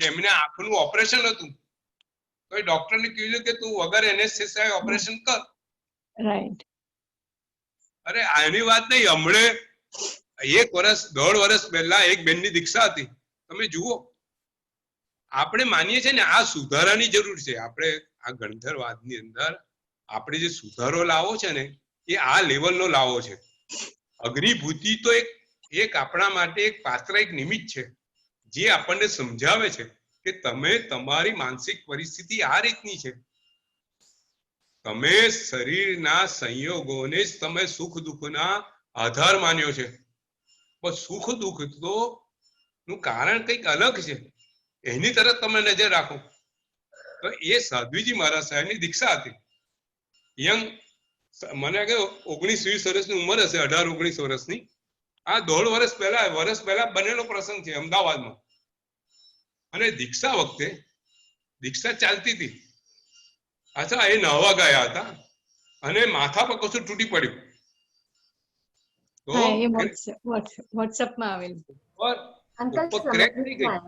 [SPEAKER 1] એમને આંખનું ઓપરેશન હતું તો એ ડોક્ટરને કીધું કે તું વગર એનેસ્થેસિયા ઓપરેશન કર.
[SPEAKER 2] રાઈટ.
[SPEAKER 1] અરે આની વાત નહીં, હમણે 1 વર્ષ 1.5 વર્ષ પહેલા એક બેનની દીક્ષા હતી. તમે જુઓ, આપણે માનીએ છીએ ને આ સુધારાની જરૂર છે. આપણે આ ગણધરવાદની અંદર આપણે જે સુધારો લાવો છે ને એ આ લેવલનો લાવો છે. અગ્નિભૂતિ તો એક આપણા માટે એક પાત્ર, એક નિમિત્ત છે જે આપણને સમજાવે છે કે તમે તમારી માનસિક પરિસ્થિતિ આ રીતની છે. તમે શરીરના સંયોગોને જ તમે સુખ દુઃખના આધાર માન્યો છે, પણ સુખ દુઃખ તો નું કારણ કંઈક અલગ છે, એની તરફ તમે નજર રાખો. તો એ સાધ્વીજી મહારાજ સાહેબની દીક્ષા હતી. યંગ, મને કે 19-20 વર્ષની ઉંમર હશે, 18-19 વર્ષની. આ 1.5 વર્ષ પહેલા બનેલો પ્રસંગ છે અમદાવાદમાં. અને દીક્ષા વખતે દીક્ષા ચાલતી હતી. અચ્છા, એ નહાવા ગયા હતા અને માથા પર કશું તૂટી પડ્યું. તો
[SPEAKER 2] હા, એ વોટ્સએપમાં આવેલું.
[SPEAKER 4] अंकल
[SPEAKER 1] ઉપર
[SPEAKER 4] समझ
[SPEAKER 1] ક્રેક થઈ
[SPEAKER 4] नहीं
[SPEAKER 1] ગઈ.
[SPEAKER 4] आया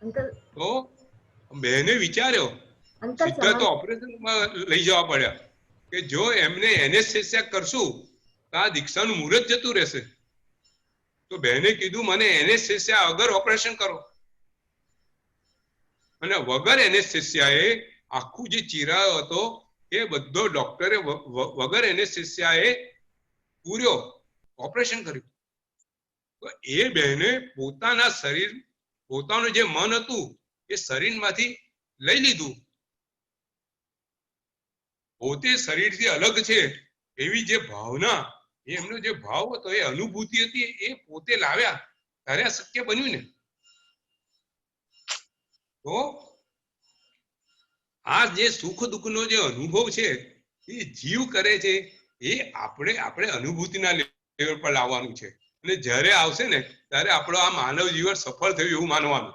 [SPEAKER 4] अंकल
[SPEAKER 1] તો બહેને વિચાર્યો,
[SPEAKER 4] अंकल
[SPEAKER 1] સીધા તો
[SPEAKER 4] समझ
[SPEAKER 1] ઓપરેશનમાં લઈ જવા પડ્યા કે જો એમને એનેસ્થેસિયા કરશું તો આ દીક્ષાનું મુહૂર્ત જતું રહેશે. તો બહેને કીધું મને એનેસ્થેસિયા વગર ઓપરેશન કરો. અને વગર એનેસ્થેસિયાએ આખું જે ચિરાયો હતો એ બધો ડોક્ટરે વગર એનેસ્થેસિયાએ પૂર્યો ઓપરેશન કર્યું. તો એ બહેને પોતાના શરીર, પોતાનું જે મન હતું એ શરીરમાંથી લઈ લીધું. પોતે શરીરથી અલગ છે એવી જે ભાવના, એમનો જે ભાવ હતો, એ અનુભૂતિ હતી, એ પોતે લાવ્યા ત્યારે આ શક્ય બન્યું ને. તો આ જે સુખ દુઃખનો જે અનુભવ છે એ જીવ કરે છે, એ આપણે અનુભૂતિના લેવલ પર લાવવાનું છે. અને જ્યારે આવશે ને ત્યારે આપણો આ માનવ જીવન સફળ થયું એવું માનવાનું.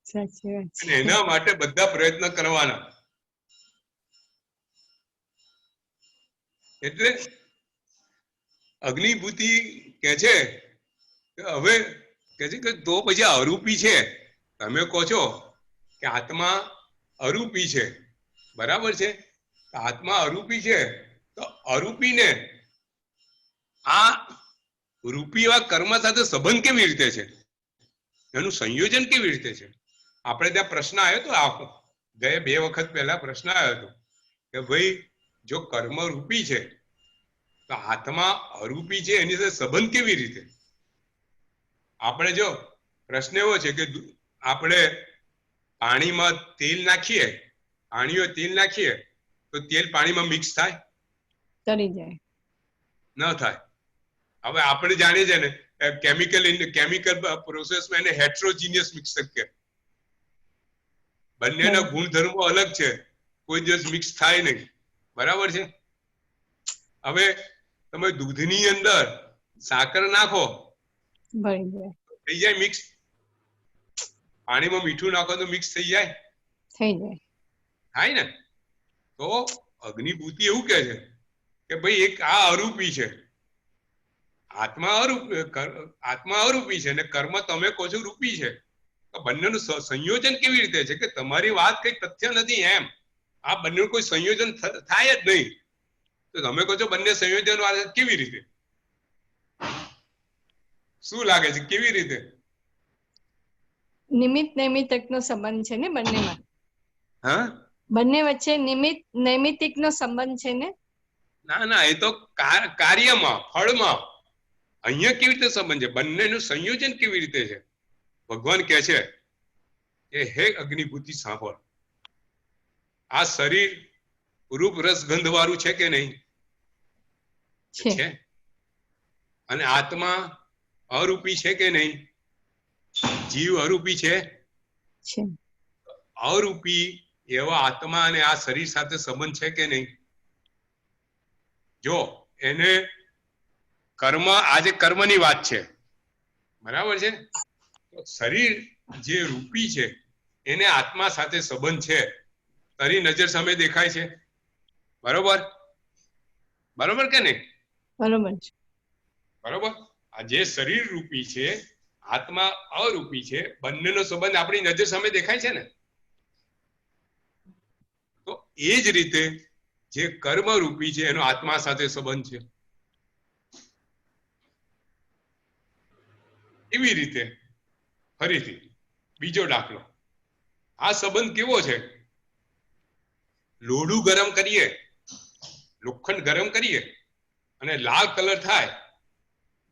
[SPEAKER 2] સાચી વાત
[SPEAKER 1] અને
[SPEAKER 2] છે.
[SPEAKER 1] એના માટે બધા પ્રયત્ન કરવાના. એટલે અગ્નિભૂતિ કે છે કે હવે કે છે કે તો પછી અરૂપી છે. તમે કહો છો કે આત્મા અરૂપી છે, બરાબર છે. આત્મા અરૂપી છે તો અરૂપીને આ રૂપી એવા કર્મ સાથે સંબંધ કેવી રીતે છે, એનું સંયોજન કેવી રીતે છે? આપણે ત્યાં પ્રશ્ન આવ્યો હતો, આખો ગયા 2 વખત પહેલા પ્રશ્ન આવ્યો હતો કે ભાઈ જો કર્મ રૂપી છે તો આત્મા અરૂપી છે, એની સાથે સંબંધ કેવી રીતે? આપણે જો પ્રશ્ન એવો છે કે આપણે પાણીમાં તેલ નાખીએ, પાણીમાં તેલ નાખીએ તો તેલ પાણીમાં મિક્સ થાય?
[SPEAKER 2] તરી જાય.
[SPEAKER 1] ન થાય. હવે આપણે જાણીએ છીએ ને કેમિકલ પ્રોસેસમાં એને હેટ્રોજીનિયસ મિક્સર કહે. બંનેના ગુણધર્મો અલગ છે, કોઈ દિવસ મિક્સ થાય નહીં, બરાબર છે. હવે તમે દૂધની અંદર સાકર નાખો, થઈ જાય મિક્સ. પાણીમાં મીઠું નાખો તો મિક્સ થઈ જાય?
[SPEAKER 2] થઈ જાય.
[SPEAKER 1] થાય ને. તો અગ્નિભૂતિ એવું કહે છે કે ભાઈ એક આ અરૂપી છે, આત્મા અરૂપી છે અને કર્મ તમે કહો છો રૂપી છે. તો બંનેનું સંયોજન કેવી રીતે છે? કે તમારી વાત કઈ તથ્ય નથી એમ, આ બંનેનું કોઈ સંયોજન થાય જ નહીં. તો તમે કહો છો બંને સંયોજન વાળા, કેવી રીતે? શું લાગે છે કેવી રીતે?
[SPEAKER 2] નિમિત્ત નૈમિત્તિકનો સંબંધ છે ને બંનેમાં.
[SPEAKER 1] હા,
[SPEAKER 2] બંને વચ્ચે નિમિત્ત નૈમિત્તિકનો સંબંધ છે ને.
[SPEAKER 1] ના ના, એ તો કાર્યમાં, ફળમાં. અહીંયા કેવી રીતે સંબંધ છે? બંનેનું સંયોજન કેવી રીતે છે? ભગવાન કહે છે કે હે અગ્નિભૂતિ સાંભળ, આ શરીર રૂપ રસ ગંધ વાળું છે કે નહીં? છે. અને આત્મા અરૂપી છે કે નહીં? જીવ અરૂપી છે. અરૂપી એવા આત્મા અને આ શરીર સાથે સંબંધ છે કે નહીં? જો એને કર્મ, આજે કર્મની વાત છે, બરાબર છે. શરીર જે રૂપી છે એને આત્મા સાથે સંબંધ છે, તારી નજર સામે દેખાય છે, બરોબર? બરોબર કે નહીં?
[SPEAKER 2] બરોબર છે.
[SPEAKER 1] બરોબર. આ જે શરીર રૂપી છે, આત્મા અરૂપી છે, બંનેનો સંબંધ આપણી નજર સામે દેખાય છે ને. તો એ જ રીતે જે કર્મ રૂપી છે એનો આત્મા સાથે સંબંધ છે. એવી રીતે ફરીથી બીજો દાખલો, આ સંબંધ કેવો છે? લોઢું ગરમ કરીએ, લોખંડ ગરમ કરીએ અને લાલ કલર થાય,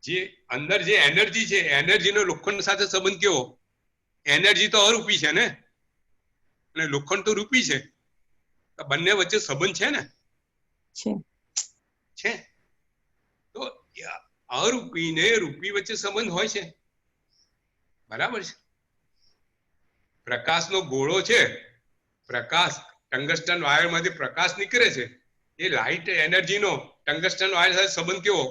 [SPEAKER 1] જે અંદર જે એનર્જી છે, એનર્જીનો લોખંડ સાથે સંબંધ કેવો? એનર્જી તો અરૂપી છે ને, અને લોખંડ તો રૂપી છે, તો બંને વચ્ચે સંબંધ છે ને? છે. તો અરૂપી ને રૂપી વચ્ચે સંબંધ હોય છે, બરાબર છે. પ્રકાશનો ગોળો છે, પ્રકાશ ટંગસ્ટન વાયર માંથી પ્રકાશ નીકળે છે, એ લાઇટ એનર્જીનો ટંગસ્ટન વાયર સાથે સંબંધ કેવો?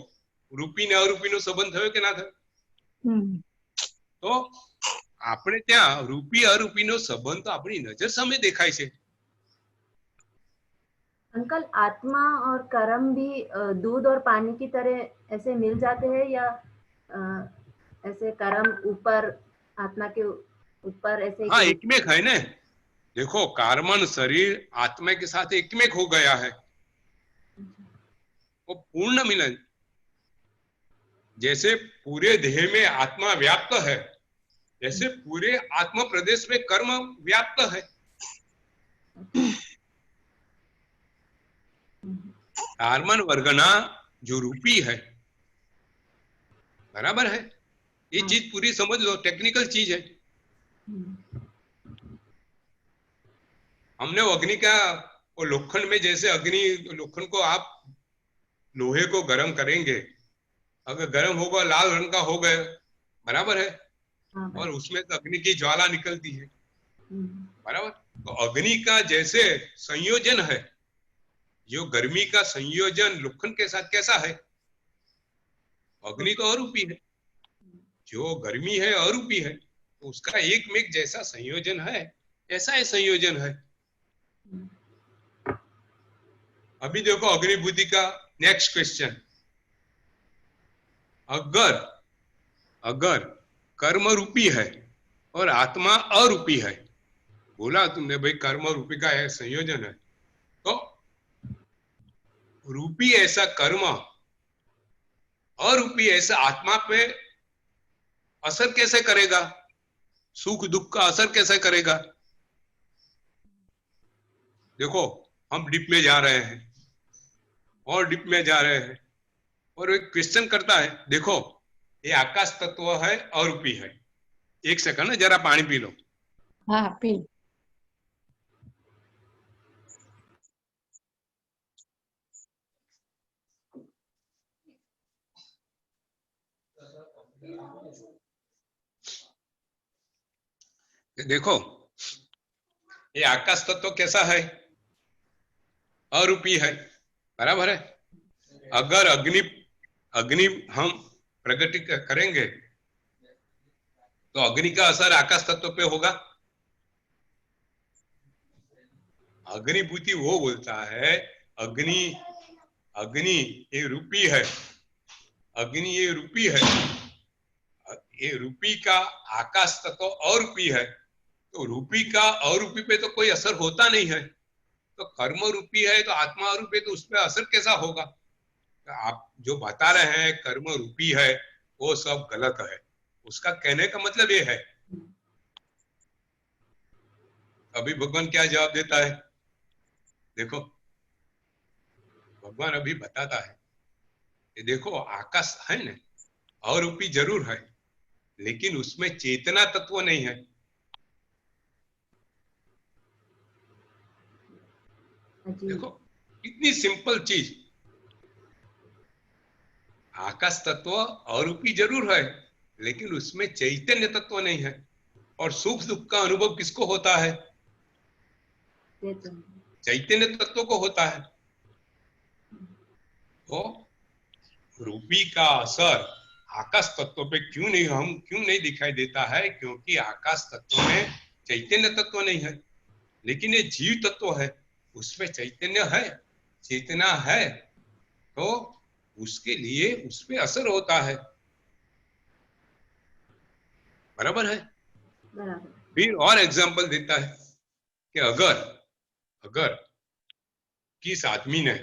[SPEAKER 1] રૂપી ને અરૂપીનો સંબંધ થયો કે ના થયો? તો આપણે ત્યાં રૂપી અરૂપીનો સંબંધ તો આપણી નજર સામે દેખાય છે.
[SPEAKER 4] अंकल, आत्मा और कर्म भी दूध और पानी की तरह ऐसे मिल जाते हैं, या ऐसे कर्म ऊपर आत्मा के ऊपर ऐसे?
[SPEAKER 1] हाँ, एकमेक है ना। देखो, कार्बन शरीर आत्मा के साथ एकमेक हो गया है, वो पूर्ण मिलन। जैसे पूरे देह में आत्मा व्याप्त है, जैसे पूरे आत्मा प्रदेश में कर्म व्याप्त है। कार्बन वर्गना जो रूपी है, बराबर है, ये चीज पूरी समझ लो, टेक्निकल चीज है। हमने अग्नि का वो लोखंड में, जैसे अग्नि लोखंड को आप लोहे को गर्म करेंगे, अगर गर्म होगा लाल रंग का हो गए, बराबर है, और उसमें तो अग्नि की ज्वाला निकलती है, बराबर। तो अग्नि का जैसे संयोजन है, जो गर्मी का संयोजन लोखंड के साथ कैसा है? अग्नि तो अरूपी है, जो गर्मी है अरूपी है, तो उसका एक में एक जैसा संयोजन है, ऐसा ही संयोजन है। अभी देखो अग्निभूति का नेक्स्ट क्वेश्चन, अगर कर्म रूपी है और आत्मा अरूपी है, बोला तुमने भाई कर्म रूपी का है संयोजन है, तो रूपी ऐसा कर्म अरूपी ऐसा आत्मा पे असर कैसे करेगा? सुख दुख का असर कैसे करेगा? देखो, हम डीप में जा रहे हैं और डीप में जा रहे हैं, और एक क्वेश्चन करता है, देखो ये आकाश तत्व है अरूपी है, एक सेकंड जरा पानी पी लो।
[SPEAKER 2] हाँ, पी।
[SPEAKER 1] देखो, ये आकाश तत्व कैसा है? अरूपी है, बराबर है। अगर अग्नि हम प्रगति करेंगे तो अग्नि का असर आकाश तत्व पे होगा। अग्निभूति वो बोलता है अग्नि ये रूपी है, अग्नि ये रूपी है, ये रूपी का आकाश तत्व अरूपी है, तो रूपी का अरूपी पे तो कोई असर होता नहीं है। तो कर्म रूपी है तो आत्मा अरूपी है, तो उसपे असर कैसा होगा? तो आप जो बता रहे हैं कर्म रूपी है, वो सब गलत है। उसका कहने का मतलब ये है, अभी भगवान क्या जवाब देता है? देखो, भगवान अभी बताता है कि देखो आकाश है ना, अरूपी जरूर है, लेकिन उसमें चेतना तत्व नहीं है। देखो कितनी सिंपल चीज, आकाश तत्व अरूपी जरूर है, लेकिन उसमें चैतन्य तत्व नहीं है। और सुख दुख का अनुभव किसको होता है? चैतन्य तत्व को होता है। तो रूपी का असर आकाश तत्व पे क्यों नहीं दिखाई देता है? क्योंकि आकाश तत्व में चैतन्य तत्व नहीं है, लेकिन ये जीव तत्व है, उसमें चैतन्य है, चेतना है, तो उसके लिए उसपे असर होता है, बराबर है। फिर और एग्जांपल देता है कि अगर किस आदमी ने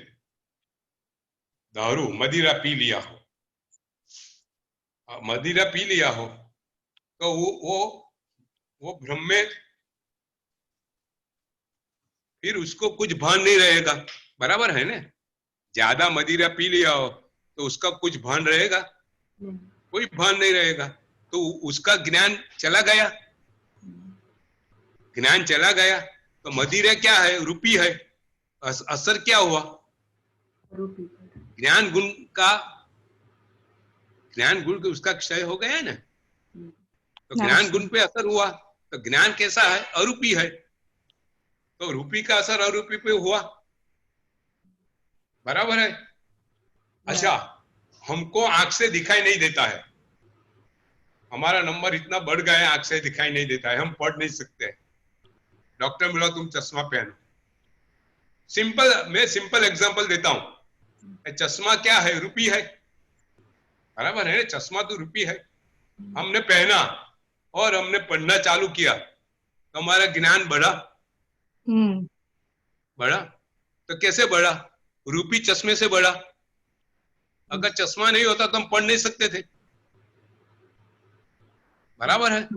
[SPEAKER 1] दारू मदिरा पी लिया हो, तो वो भ्रम में फिर उसको कुछ भान नहीं रहेगा, बराबर है ना। ज्यादा मदिरा पी लिया हो तो उसका कुछ भान रहेगा? कोई भान नहीं रहेगा, तो उसका ज्ञान चला गया। ज्ञान चला गया तो मदिरा क्या है? रूपी है। असर क्या हुआ? ज्ञान गुण का, ज्ञान गुण उसका क्षय हो गया ना, तो ज्ञान गुण पे असर हुआ। तो ज्ञान कैसा है? अरूपी है, तो रूपी का असर अरूपी पे हुआ, बराबर है। अच्छा, हमको आंख से दिखाई नहीं देता है, हमारा नंबर इतना बढ़ गया है, आंख से दिखाई नहीं देता है, हम पढ़ नहीं सकते। डॉक्टर बोला तुम चश्मा पहनो। मैं सिंपल एग्जांपल देता हूं। चश्मा क्या है? रूपी है, बराबर है। चश्मा तो रूपी है। हमने पहना और हमने पढ़ना चालू किया तो हमारा ज्ञान बढ़ा। बढ़ा तो कैसे बढ़ा? रूपी चश्मे से बढ़ा। अगर चश्मा नहीं होता तो हम पढ़ नहीं सकते थे, बराबर है।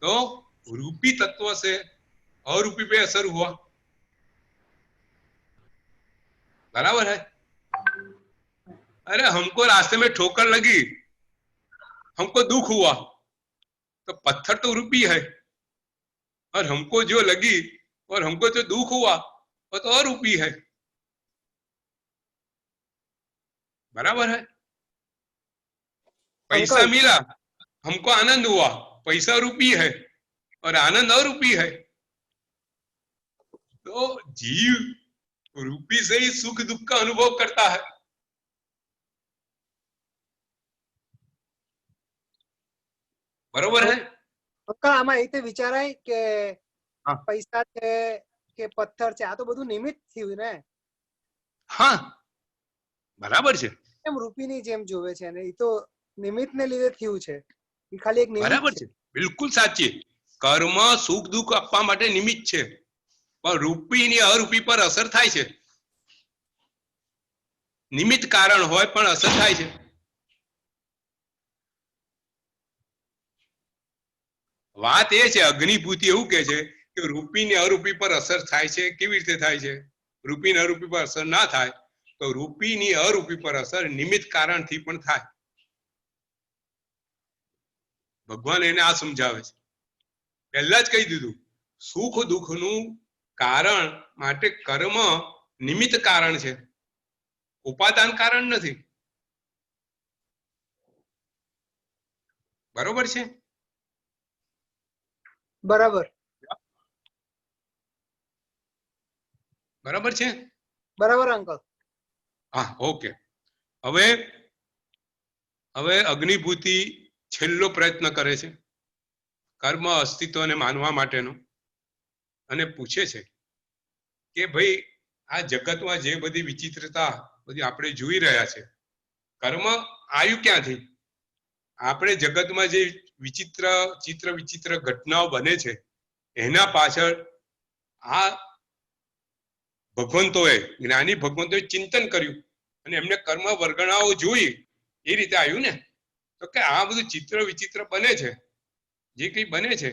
[SPEAKER 1] तो रूपी तत्व से अरूपी पे असर हुआ, बराबर है। अरे हमको रास्ते में ठोकर लगी, हमको दुख हुआ, तो पत्थर तो रूपी है, और हमको जो लगी और हमको जो दुख हुआ वो तो अरूपी है, बराबर है। पैसा मिला, हमको आनंद हुआ, पैसा रूपी है और आनंद अरूपी है। तो जीव रूपी से ही सुख दुख का अनुभव करता है, बरोबर है।
[SPEAKER 5] પક્કા આમાં એ રીતે વિચારાય કે
[SPEAKER 1] હા.
[SPEAKER 5] પૈસા છે કે પથ્થર છે, આ તો બધું નિમિત્ત થયું ને.
[SPEAKER 1] હા, બરાબર છે,
[SPEAKER 5] એમ રૂપીની જેમ જોવે છે ને, એ તો નિમિત્તને લીધે થયું છે. એ ખાલી એક નિમિત્ત
[SPEAKER 1] બરાબર
[SPEAKER 5] છે.
[SPEAKER 1] છે, બિલકુલ સાચી. કર્મ સુખ દુઃખ આપવા માટે નિમિત્ત છે, પણ રૂપી ની અરૂપી પર અસર થાય છે. નિમિત્ત કારણ હોય પણ અસર થાય છે. વાત એ છે, અગ્નિભૂતિ એવું કે છે કે રૂપી ને અરૂપી પર અસર થાય છે. કેવી રીતે થાય છે? રૂપી ને અરૂપી પર અસર ના થાય તો રૂપી ની અરૂપી પર અસર નિમિત્ત કારણથી પણ થાય. ભગવાન એને આ સમજાવે છે. પહેલા જ કહી દીધું, સુખ દુઃખ નું કારણ માટે કર્મ નિમિત્ત કારણ છે, ઉપાદાન કારણ નથી, બરોબર છે.
[SPEAKER 5] બરાબર
[SPEAKER 1] બરાબર છે.
[SPEAKER 5] બરાબર અંકલ.
[SPEAKER 1] હા, ઓકે. હવે અગ્નિભૂતિ છેલ્લો પ્રયત્ન કરે છે કર્મ અસ્તિત્વને માનવા માટેનો, અને પૂછે છે કે ભાઈ આ જગતમાં જે બધી વિચિત્રતા બધી આપણે જોઈ રહ્યા છે, કર્મ આવ્યું ક્યાંથી? આપણે જગતમાં જે વિચિત્ર ઘટનાઓ બને છે એના પાછળ આ ભગવંતોએ, જ્ઞાની ભગવંતોએ ચિંતન કર્યું અને એમને કર્મ વર્ગણાઓ જોઈ, એ રીતે આવ્યું ને. તો કે આ બધું ચિત્ર વિચિત્ર બને છે, જે કઈ બને છે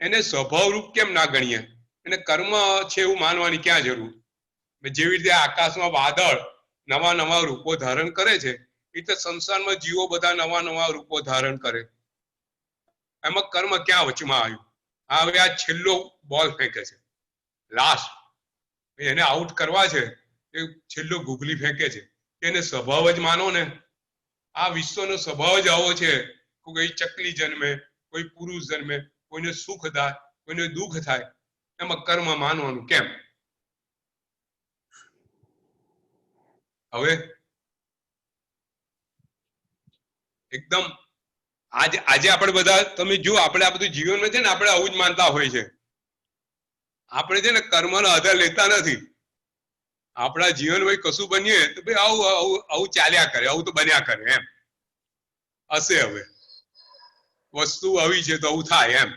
[SPEAKER 1] એને સ્વભાવરૂપ કેમ ના ગણીએ, એને કર્મ છે એવું માનવાની ક્યાં જરૂર? જેવી રીતે આકાશમાં વાદળ નવા નવા રૂપો ધારણ કરે છે, એ રીતે સંસારમાં જીવો બધા નવા નવા રૂપો ધારણ કરે. એમાં કર્મ ક્યાં વચમાં આવ્યું? હવે આ છેલ્લો બોલ ફેંકે છે, લાસ્ટ, એને આઉટ કરવા છે, એ છેલ્લો ગુગલી ફેંકે છે. એને સ્વભાવ જ માનો ને, આ વિશ્વનો સ્વભાવ જ આવો છે. કોઈ ચકલી જન્મે, કોઈ પુરુષ જન્મે, કોઈને સુખ થાય, કોઈને દુઃખ થાય, એમાં કર્મ માનવાનું કેમ? હવે એકદમ આજે આપણે બધા, તમે જો આપણે આ બધું જીવનમાં છે ને, આપણે આવું જ માનતા હોય છે. આપણે છે ને કર્મનો આધાર લેતા નથી. આપણા જીવનમાં કશું બનીએ તો ભાઈ આવું ચાલ્યા કરે, આવું તો બન્યા કરે એમ હશે. હવે વસ્તુ આવી છે તો આવું થાય એમ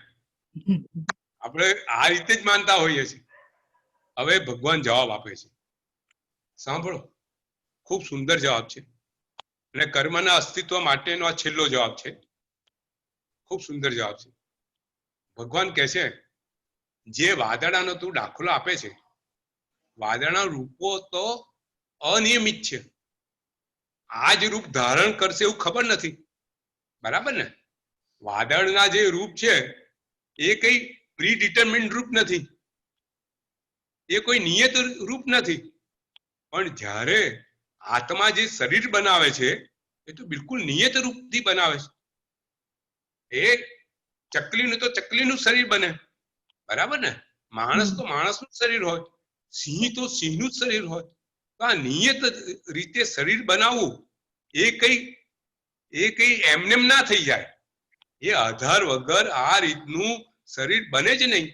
[SPEAKER 1] આપણે આ રીતે જ માનતા હોઈએ છીએ. હવે ભગવાન જવાબ આપે છે, સાંભળો, ખૂબ સુંદર જવાબ છે, અને કર્મના અસ્તિત્વ માટેનો આ છેલ્લો જવાબ છે. ખૂબ સુંદર જવાબ છે. ભગવાન કહે છે જે વાદળાનો તું દાખલો આપે છે, વાદળના રૂપો તો અનિયમિત છે, આ જ રૂપ ધારણ કરશે એવું ખબર નથી. બરાબર ને? વાદળના જે રૂપ છે એ કઈ પ્રી ડિટરમિન્ડ રૂપ નથી, એ કોઈ નિયત રૂપ નથી. પણ જ્યારે આત્મા જે શરીર બનાવે છે એ તો બિલકુલ નિયત રૂપથી બનાવે છે. એ ચકલીનું તો ચકલીનું શરીર બને, બરાબર ને? માણસ તો માણસનું શરીર હોય, સિંહ તો સિંહનું શરીર હોય. તો આ નિયત રીતે શરીર બનાવવું એ કઈ એમનેમ ના થઈ જાય. એ આધાર વગર આ રીતનું શરીર બને જ નહીં.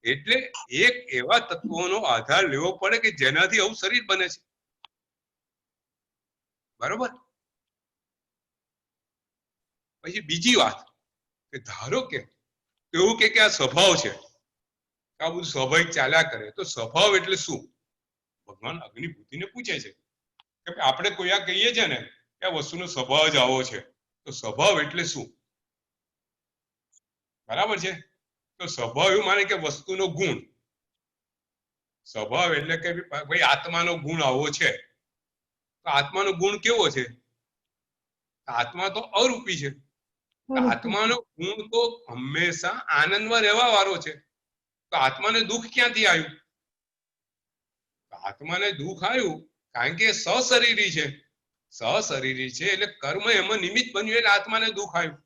[SPEAKER 1] એટલે એક એવા તત્વોનો આધાર લેવો પડે કે જેનાથી આવું શરીર બને છે. બરોબર? પછી બીજી વાત કે ધારો કે એવું કે આ સ્વભાવ છે, આ બધું સ્વાભાવિક ચાલ્યા કરે, તો સ્વભાવ એટલે શું? ભગવાન અગ્નિભૂતિને પૂછે છે કે આપણે કોઈ આ કહીએ છીએ ને કે આ વસ્તુનો સ્વભાવ જ આવો છે, તો સ્વભાવ એટલે શું? બરાબર છે? તો સ્વભાવ એવું માને કે વસ્તુનો ગુણ. સ્વભાવ એટલે કે ભાઈ આત્માનો ગુણ આવો છે. તો આત્માનો ગુણ કેવો છે? આત્મા તો અરૂપી છે. આત્માનો ગુણ તો હંમેશા આનંદમાં રહેવા વાળો છે. તો આત્માને દુઃખ ક્યાંથી આવ્યું? આત્માને દુઃખ આવ્યું કારણ કે સશરીરી છે. સશરીરી છે એટલે કર્મ એમાં નિમિત્ત બન્યું એટલે આત્માને દુઃખ આવ્યું.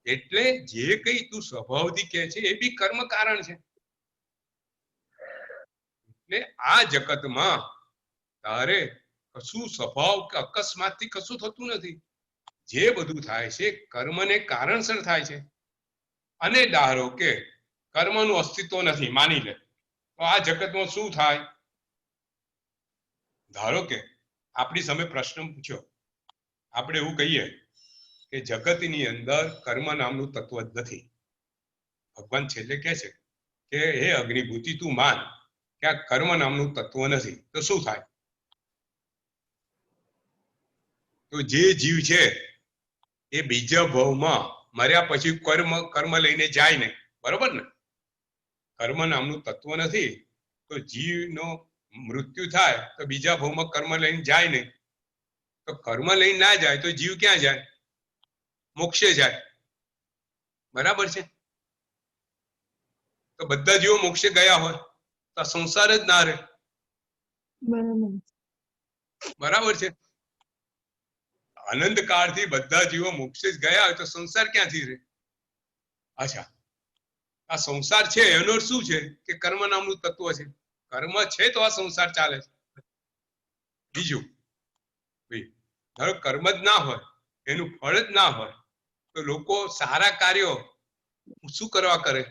[SPEAKER 1] એટલે જે કઈ તું સ્વભાવથી કહે છે એ બી કર્મ કારણ છે. એટલે આ જગતમાં તારે કશું સ્વભાવ કે અકસ્માતથી કશું થતું નથી. જે બધું થાય છે કર્મને કારણસર થાય છે. અને ધારો કે કર્મનું અસ્તિત્વ નથી, માની લે, તો આ જગતમાં શું થાય? ધારો કે આપણી સામે પ્રશ્ન પૂછ્યો, આપણે એવું કહીએ કે જગતની અંદર કર્મ નામનું તત્વ જ નથી. ભગવાન છેલ્લે કહે છે કે હે અગ્નિભૂતિ તું માન કે આ કર્મ નામનું તત્વ નથી, તો શું થાય? તો જે જીવ છે એ બીજા ભાવમાં મર્યા પછી કર્મ લઈને જાય નહીં. બરોબર ને? કર્મ નામનું તત્વ નથી તો જીવનો મૃત્યુ થાય તો બીજા ભાવમાં કર્મ લઈને જાય નહીં. તો કર્મ લઈને ના જાય તો જીવ ક્યાં જાય? મોક્ષે જાય. બરાબર છે? તો બધા જીવો મોક્ષે ગયા હોય તો આ સંસાર જ ના રહે. બરાબર છે? અનંત કાળથી બધા જીવો મોક્ષે જ ગયા હોય તો સંસાર ક્યાંથી રહે? અચ્છા, આ સંસાર છે એનો અર્થ શું છે? કે કર્મ નામનું તત્વ છે. કર્મ છે તો આ સંસાર ચાલે છે. બીજું ભાઈ, ધારો કર્મ જ ના હોય, એનું ફળ જ ના હોય, તો લોકો સારા કાર્યો શું કરવા કરે?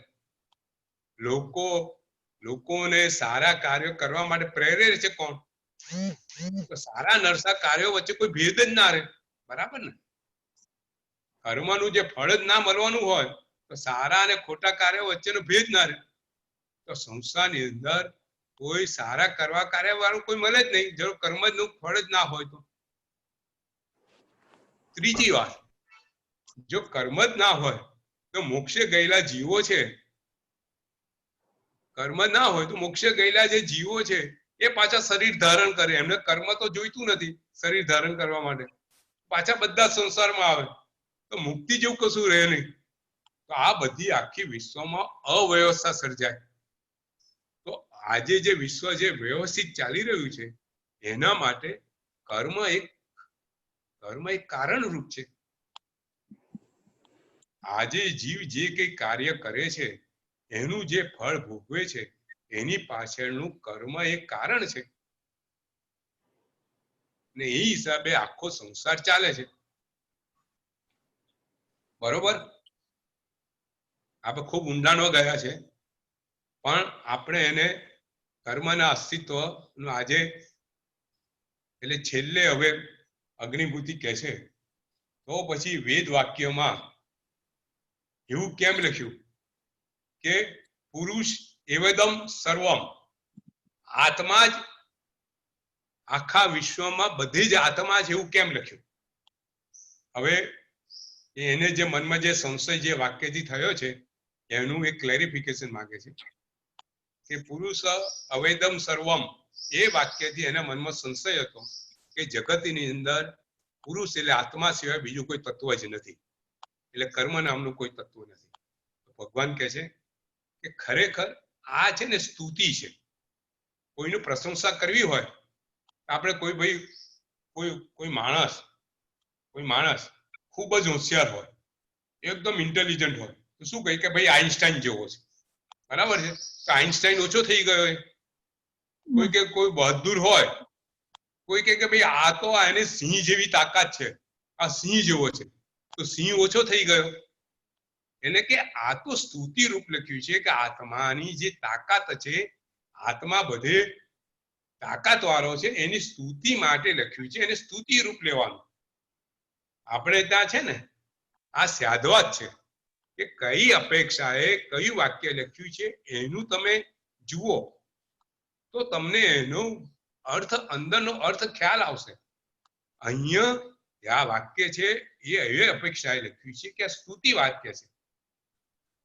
[SPEAKER 1] લોકોને સારા કાર્યો કરવા માટે પ્રેરે છે કોણ? તો સારા નરસા કાર્યો વચ્ચે કોઈ ભેદ જ ના રહે. બરાબર ને? કર્મનું જે ફળ જ ના મળવાનું હોય તો સારા અને ખોટા કાર્યો વચ્ચેનો ભેદ ના રહે. તો સંસારની અંદર કોઈ સારા કરવા કાર્ય વાળું કોઈ મળે જ નહીં, જો કર્મ નું ફળ જ ના હોય તો. ત્રીજી વાત, જો કર્મ જ ના હોય તો મોક્ષે ગયેલા જીવો છે, કર્મ ના હોય તો મોક્ષે ગયેલા જે જીવો છે એ પાછા શરીર ધારણ કરે. એમને કર્મ તો જોઈતું નથી શરીર ધારણ કરવા માટે, પાછા બધા સંસારમાં આવે તો મુક્તિ જેવું કશું રહે નહીં. તો આ બધી આખી વિશ્વમાં અવ્યવસ્થા સર્જાય. તો આજે જે વિશ્વ જે વ્યવસ્થિત ચાલી રહ્યું છે એના માટે કર્મ એક કારણરૂપ છે. આજે જીવ જે કઈ કાર્ય કરે છે એનું જે ફળ ભોગવે છે એની પાછળનું કર્મ એક કારણ છે. ને એ હિસાબે આખો સંસાર ચાલે છે. બરોબર? આપણે ખૂબ ઊંડાણમાં ગયા છે, પણ આપણે એને કર્મના અસ્તિત્વનું આજે એટલે છેલ્લે હવે અગ્નિભૂતિ કહે છે તો પછી વેદ વાક્યમાં એવું કેમ લખ્યું કે પુરુષ એવદમ સર્વમ, આત્મા જ આખા વિશ્વમાં બધી જ આત્મા છે એવું કેમ લખ્યું? હવે એને જે મનમાં જે સંશય જે વાક્યથી થયો છે એનું એક ક્લેરિફિકેશન માંગે છે કે પુરુષ અવેદમ સર્વમ, એ વાક્યથી એના મનમાં સંશય હતો કે જગતની અંદર પુરુષ એટલે આત્મા સિવાય બીજું કોઈ તત્વ જ નથી, એટલે કર્મ નામનું કોઈ તત્વ નથી. ભગવાન કહે છે કે ખરેખર આ છે ને સ્તુતિ છે. કોઈનું પ્રશંસા કરવી હોય આપણે કોઈ માણસ ખૂબ જ હોશિયાર હોય, એકદમ ઇન્ટેલિજન્ટ હોય તો શું કહે કે ભાઈ આઈન્સ્ટાઈન જેવો છે, બરાબર છે, તો આઈન્સ્ટાઈન ઓછો થઈ ગયો. કોઈ કે કોઈ બહાદુર હોય, કોઈ કે ભાઈ આ તો એને સિંહ જેવી તાકાત છે, આ સિંહ જેવો છે, તો સિંહ ઓછો થઈ ગયો. એટલે કે આ તો સ્તુતિ રૂપ લખ્યું છે કે આત્માની જે તાકાત છે, આત્મા બધે તાકાત વાળો છે, એની સ્તુતિ માટે લખ્યું છે, એને સ્તુતિ રૂપ લેવાનું. આપણે ત્યાં છે ને આ સાધવા જ છે કે કઈ અપેક્ષાએ કયું વાક્ય લખ્યું છે એનું તમે જુઓ તો તમને એનો અર્થ, અંદરનો અર્થ ખ્યાલ આવશે. અહીંયા આ વાક્ય છે એ અપેક્ષાએ લખ્યું છે કે આ સ્તુતિ વાક્ય છે.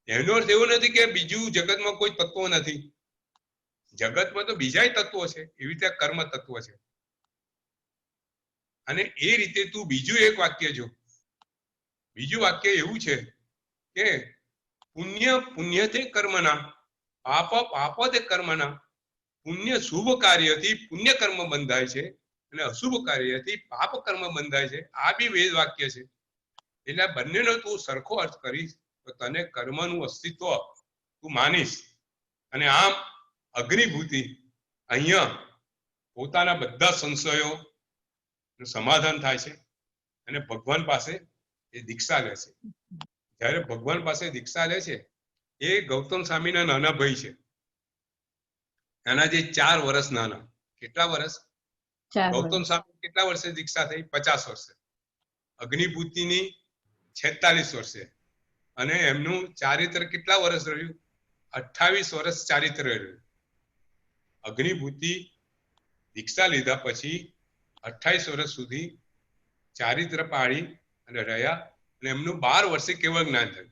[SPEAKER 1] એનો અર્થ એવો નથી કે બીજું જગતમાં કોઈ તત્વ નથી. જગતમાં તો બીજાય તત્વો છે, એવી રીતે કર્મ તત્વ છે. અને એ રીતે તું બીજું એક વાક્ય જો, બીજું વાક્ય એવું છે કે પુણ્યતે કર્મના, પાપતે કર્મના. પુણ્ય શુભ કાર્યથી પુણ્ય કર્મ બંધાય છે અને અશુભ કાર્યથી પાપ કર્મ બંધાય છે. આ બી વેદ વાક્ય છે. એટલે બંનેનો તું સરખો અર્થ કરીશ તો તને કર્મનું અસ્તિત્વ તું માનીશ. અને આમ અગ્નિભૂતિ અહીંયા પોતાના બધા સંશયો સમાધાન થાય છે અને ભગવાન પાસે એ દીક્ષા લે છે. જ્યારે ભગવાન પાસે દીક્ષા લે છે, એ ગૌતમ સ્વામીના નાના ભાઈ છે, એના જે 4 વર્ષ નાના. કેટલા વર્ષ? ગૌતમ સ્વામી કેટલા વર્ષે દીક્ષા થઈ? 50 વર્ષે. અગ્નિભૂતિની 46 વર્ષે. અને એમનું ચારિત્ર કેટલા વર્ષ રહ્યું? 28 વર્ષ ચારિત્ર રહ્યું. અગ્નિભૂતિ દીક્ષા લીધા પછી 28 વર્ષ સુધી ચારિત્ર પાળી અને રહ્યા, અને એમનું 12 વર્ષે કેવળ જ્ઞાન થયું.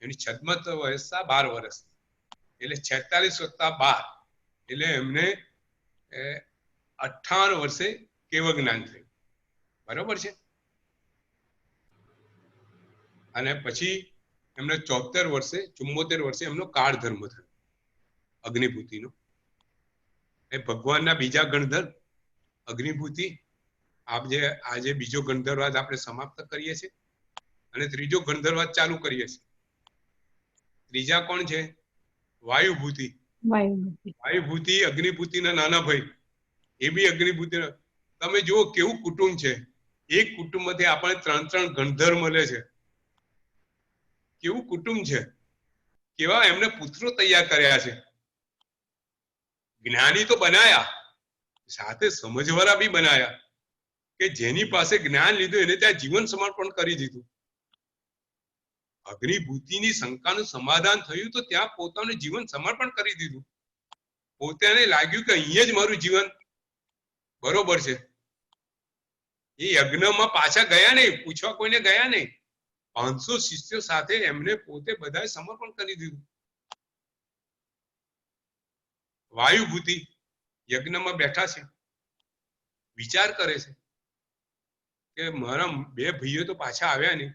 [SPEAKER 1] એની છદ્મત વયસ 12 વર્ષ, એટલે 46 વત્તા 12 એટલે એમને 58 વર્ષે કેવળ જ્ઞાન થયું. બરોબર છે. અને પછી એમને 74 વર્ષે 74 વર્ષે એમનો કાળ ધર્મ થયો અગ્નિભૂતિનો. એ ભગવાનના બીજા ગણધર્મ અગ્નિભૂતિ. આજે બીજો ગણધર્વાદ આપણે સમાપ્ત કરીએ છીએ અને ત્રીજો ગણધર્વાદ ચાલુ કરીએ છીએ. ત્રીજા કોણ છે? વાયુભૂતિ. વાયુભૂતિ અગ્નિભૂતિના નાના ભાઈ, એ બી અગ્નિભૂતિ. તમે જુઓ કેવું કુટુંબ છે. એક કુટુંબમાંથી આપણે 3 ગણધર્વ મળે છે. કેવું કુટુંબ છે, કેવા એમને પુત્રો તૈયાર કર્યા છે. જ્ઞાની તો બનાયા, સાથે સમજવાળા બી બનાયા કે જેની પાસે જ્ઞાન લીધું એને ત્યાં જીવન સમર્પણ કરી દીધું. અગ્નિભૂતિની શંકાનું સમાધાન થયું તો ત્યાં પોતાનું જીવન સમર્પણ કરી દીધું. પોતાને લાગ્યું કે અહીંયા જ મારું જીવન બરોબર છે. એ યજ્ઞમાં પાછા ગયા નહીં, પૂછવા કોઈને ગયા નહીં. 500 શિષ્યો સાથે એમને પોતે બધાએ સમર્પણ કરી દીધું. વાયુભૂતિ યજ્ઞમાં બેઠા છે, વિચાર કરે છે કે મારા 2 ભાઈઓ તો પાછા આવ્યા નહીં.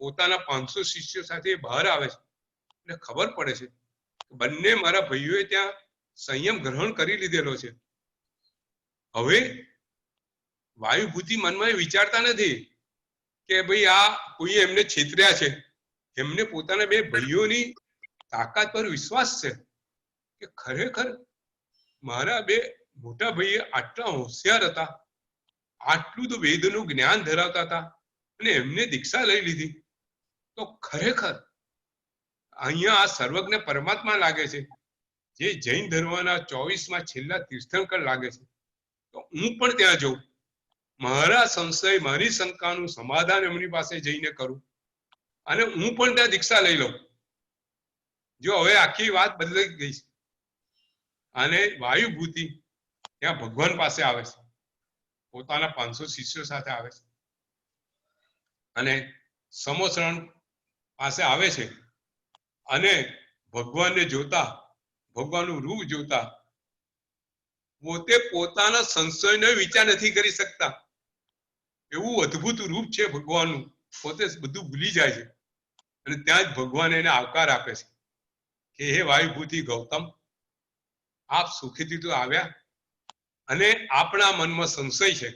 [SPEAKER 1] પોતાના 500 શિષ્યો સાથે બહાર આવે છે એટલે ખબર પડે છે કે બંને મારા ભાઈઓએ ત્યાં સંયમ ગ્રહણ કરી લીધેલો છે. હવે વાયુભૂતિ મનમાં એ વિચારતા નથી કે ભાઈ આ કોઈ એમને છેતર્યા છે. એમને પોતાના 2 ભાઈઓની તાકાત પર વિશ્વાસ છે કે ખરેખર મારા 2 મોટા ભાઈ આટલા હોશિયાર હતા, આટલું તો વેદનું જ્ઞાન ધરાવતા હતા અને એમને દીક્ષા લઈ લીધી, તો ખરેખર અહીંયા આ સર્વજ્ઞ પરમાત્મા લાગે છે, જે જૈન ધર્મના 24માં છેલ્લા તીર્થંકર લાગે છે. તો હું પણ ત્યાં જઉં, મારા સંશય મારી શંકાનું સમાધાન એમની પાસે જઈને કરું અને હું પણ ત્યાં દીક્ષા લઈ લઉં. જો હવે આખી વાત બદલાઈ ગઈ છે. અને વાયુભૂતિ ત્યાં ભગવાન પાસે આવે છે, પોતાના 500 શિષ્યો સાથે આવે છે અને સમોસરણ પાસે આવે છે અને ભગવાનને જોતા, ભગવાનનું રૂપ જોતા પોતે પોતાના સંશયનો વિચાર નથી કરી શકતા. એવું અદ્ભુત રૂપ છે ભગવાનનું, પોતે બધું ભૂલી જાય છે અને ત્યાં જ ભગવાન એને આવકાર આપે છે કે હે વાયુભૂતિ ગૌતમ, આપ સુખેથી તો આવ્યા અને આપણા મનમાં સંશય છે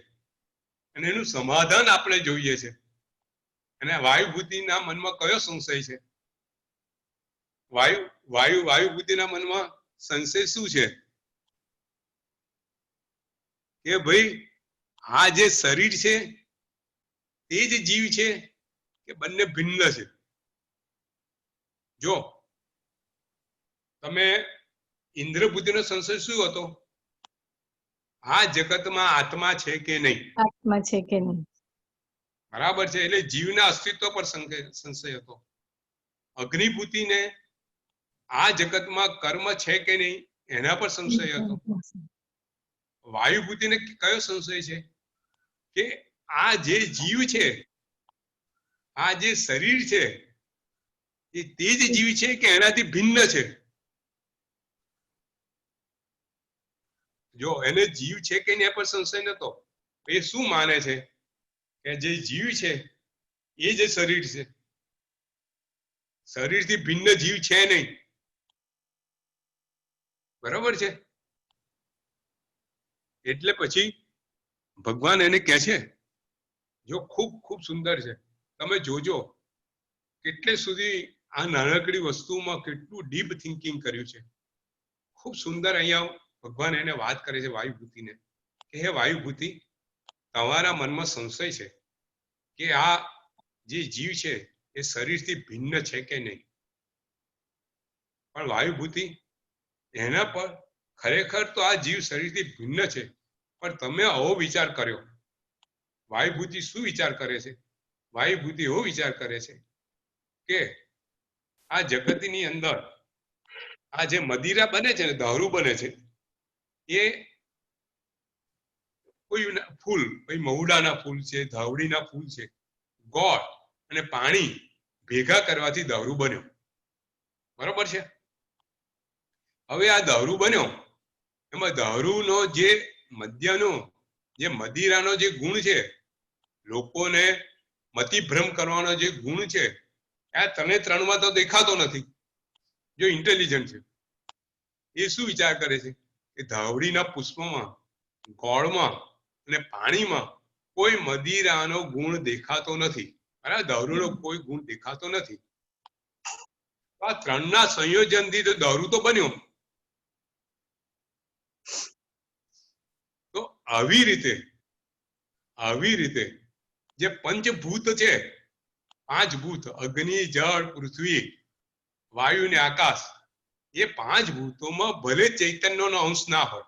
[SPEAKER 1] અને એનું સમાધાન આપણે જોઈએ છે. અને વાયુભૂતિના મનમાં કયો સંશય છે? વાયુભૂતિના મનમાં સંશય શું છે કે ભાઈ આ જે શરીર છે તે જ જીવ છે કે બંને ભિન્ન છે? જો તમે ઇન્દ્રબુદ્ધિનો સંશય શું હતો? આ જગતમાં આત્મા છે કે નહીં?
[SPEAKER 2] આત્મા છે કે નહીં?
[SPEAKER 1] બરાબર છે. એટલે જીવના અસ્તિત્વ પર સંશય હતો. અગ્નિભૂતિને આ જગતમાં કર્મ છે કે નહીં એના પર સંશય હતો. વાયુભૂતિને કયો સંશય છે કે આ જે જીવ છે, આ જે શરીર છે એ તે જ જીવ છે કે એનાથી ભિન્ન છે? જો એને જીવ છે કે એના પર સંશય નતો. એ શું માને છે કે જે જીવ છે એ જે શરીર છે, શરીરથી ભિન્ન જીવ છે નહીં. બરાબર છે. એટલે પછી ભગવાન એને કહે છે, જો ખૂબ ખૂબ સુંદર છે, તમે જોજો કેટલે સુધી આ નાનકડી વસ્તુમાં કેટલું ડીપ થિંકિંગ કર્યું છે. ખૂબ સુંદર અહીંયા ભગવાન એને વાત કરે છે વાયુભૂતિને કે હે વાયુભૂતિ, તમારા મનમાં સંશય છે કે આ જે જીવ છે એ શરીરથી ભિન્ન છે કે નહીં. પણ વાયુભૂતિ, એના પર ખરેખર તો આ જીવ શરીરથી ભિન્ન છે, પણ તમે આવો વિચાર કર્યો. વાયુભૂતિ શું વિચાર કરે છે? વાયુભૂતિ એવો વિચાર કરે છે કે આ જગતની અંદર આ જે મદિરા બને છે ને, દારૂ બને છે, એ કોઈ ફૂલ, કોઈ મહુડાના ફૂલ છે, ધાવડીના ફૂલ છે, ગોળ અને પાણી ભેગા કરવાથી દારૂ બન્યો. બરોબર છે. હવે આ દારૂ બન્યો, એમાં દારૂનો જે મદ્યનો, જે મદિરાનો જે ગુણ છે, લોકોને મતિભ્રમ કરવાનો જે ગુણ છે, આ તને ત્રણમાં તો દેખાતો નથી. જો ઇન્ટેલિજન્ટ છે એ શું વિચાર કરે છે કે ધાવડીના પુષ્પમાં, ગોળમાં અને પાણીમાં કોઈ મદિરાનો ગુણ દેખાતો નથી. બરાબર, દારૂનો કોઈ ગુણ દેખાતો નથી. આ ત્રણના સંયોજનથી તો દારૂ તો બન્યો. તો આવી રીતે જે પંચભૂત છે, પાંચ ભૂત, અગ્નિ, જળ, પૃથ્વી, વાયુ ને આકાશ, એ પાંચ ભૂતોમાં ભલે ચૈતન્યનો અંશ ના હોય,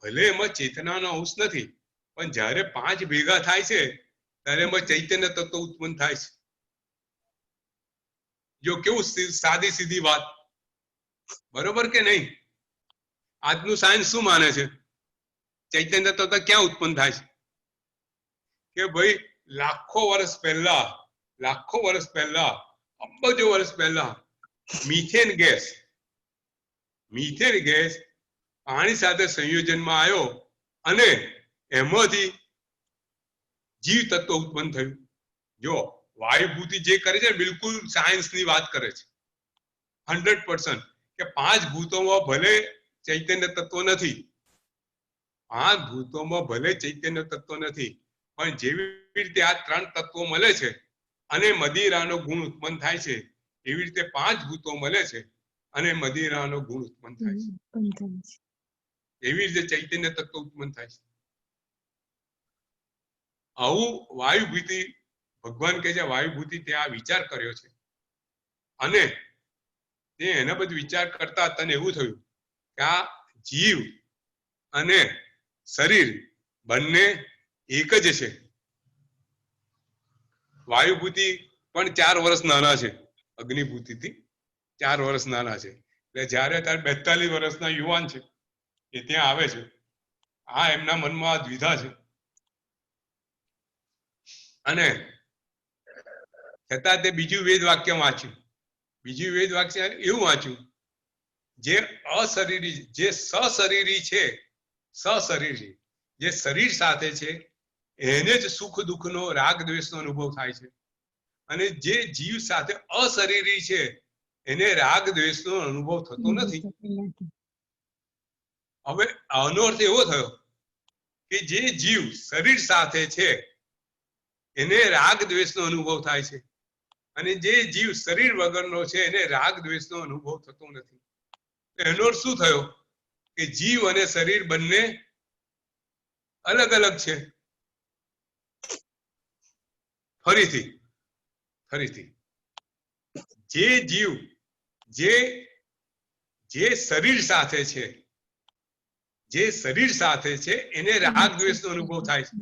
[SPEAKER 1] ભલે એમાં ચેતનાનો અંશ નથી, પણ જ્યારે પાંચ ભેગા થાય છે ત્યારે એમાં ચૈતન્ય તત્વ ઉત્પન્ન થાય છે. જો કેવું સાદી સીધી વાત, બરોબર કે નહીં? આજનું સાયન્સ શું માને છે? ચૈતન્ય તત્વ ક્યાં ઉત્પન્ન થાય છે? કે ભાઈ લાખો વર્ષ પહેલા, અબજો વર્ષ પહેલા મિથેન ગેસ પાણી સાથે સંયોજનમાં આવ્યો અને એમાંથી જીવ તત્વ ઉત્પન્ન થયું. જો વાયુભૂતિ જે કરે છે બિલકુલ સાયન્સની વાત કરે છે, 100%, કે પાંચ ભૂતોમાં ભલે ચૈતન્ય તત્વ નથી, પણ જેવી રીતે આ ત્રણ તત્વો મળે છે અને મદિરાનો ગુણ ઉત્પન્ન થાય છે, એવી રીતે પાંચ ભૂતો મળે છે અને મદિરાનો ગુણ ઉત્પન્ન થાય છે. એવી રીતે ચૈતન્ય તત્વ ઉત્પન્ન થાય છે. આવું વાયુભૂતિ, ભગવાન કહે છે વાયુભૂતિ ત્યાં વિચાર કર્યો છે અને તે એના બધું વિચાર કરતા તને એવું થયું કે આ જીવ અને શરીર બંને એક જ છે. વાયુભૂતિ પણ 4 વર્ષ નાના છે, અગ્નિભૂતિથી 4 વર્ષ નાના છે. એટલે જયારે તાર 42 વર્ષના યુવાન છે એ ત્યાં આવે છે, આ એમના મનમાં દ્વિધા છે અને છતાં તે બીજું વેદ વાક્ય વાંચ્યું. બીજું વેદ વાક્ય એવું વાંચ્યું, જે અશરીરી, જે સશરીરી છે, સશરીરી જે શરીર સાથે છે એને જ સુખ દુઃખનો રાગ દ્વેષનો અનુભવ થાય છે, અને જે જીવ સાથે અશરીરી છે એને રાગ દ્વેષનો અનુભવ થતો નથી. હવે આનો અર્થ એવો થયો કે જે જીવ શરીર સાથે છે એને રાગ દ્વેષનો અનુભવ થાય છે, અને જે જીવ શરીર વગરનો છે એને રાગ દ્વેષનો અનુભવ થતો નથી. એનો અર્થ શું થયો કે જીવ અને શરીર બંને અલગ અલગ છે. ફરીથી જે જીવ જે શરીર સાથે છે, જે શરીર સાથે છે એને રાગ દ્વેષનો અનુભવ થાય છે.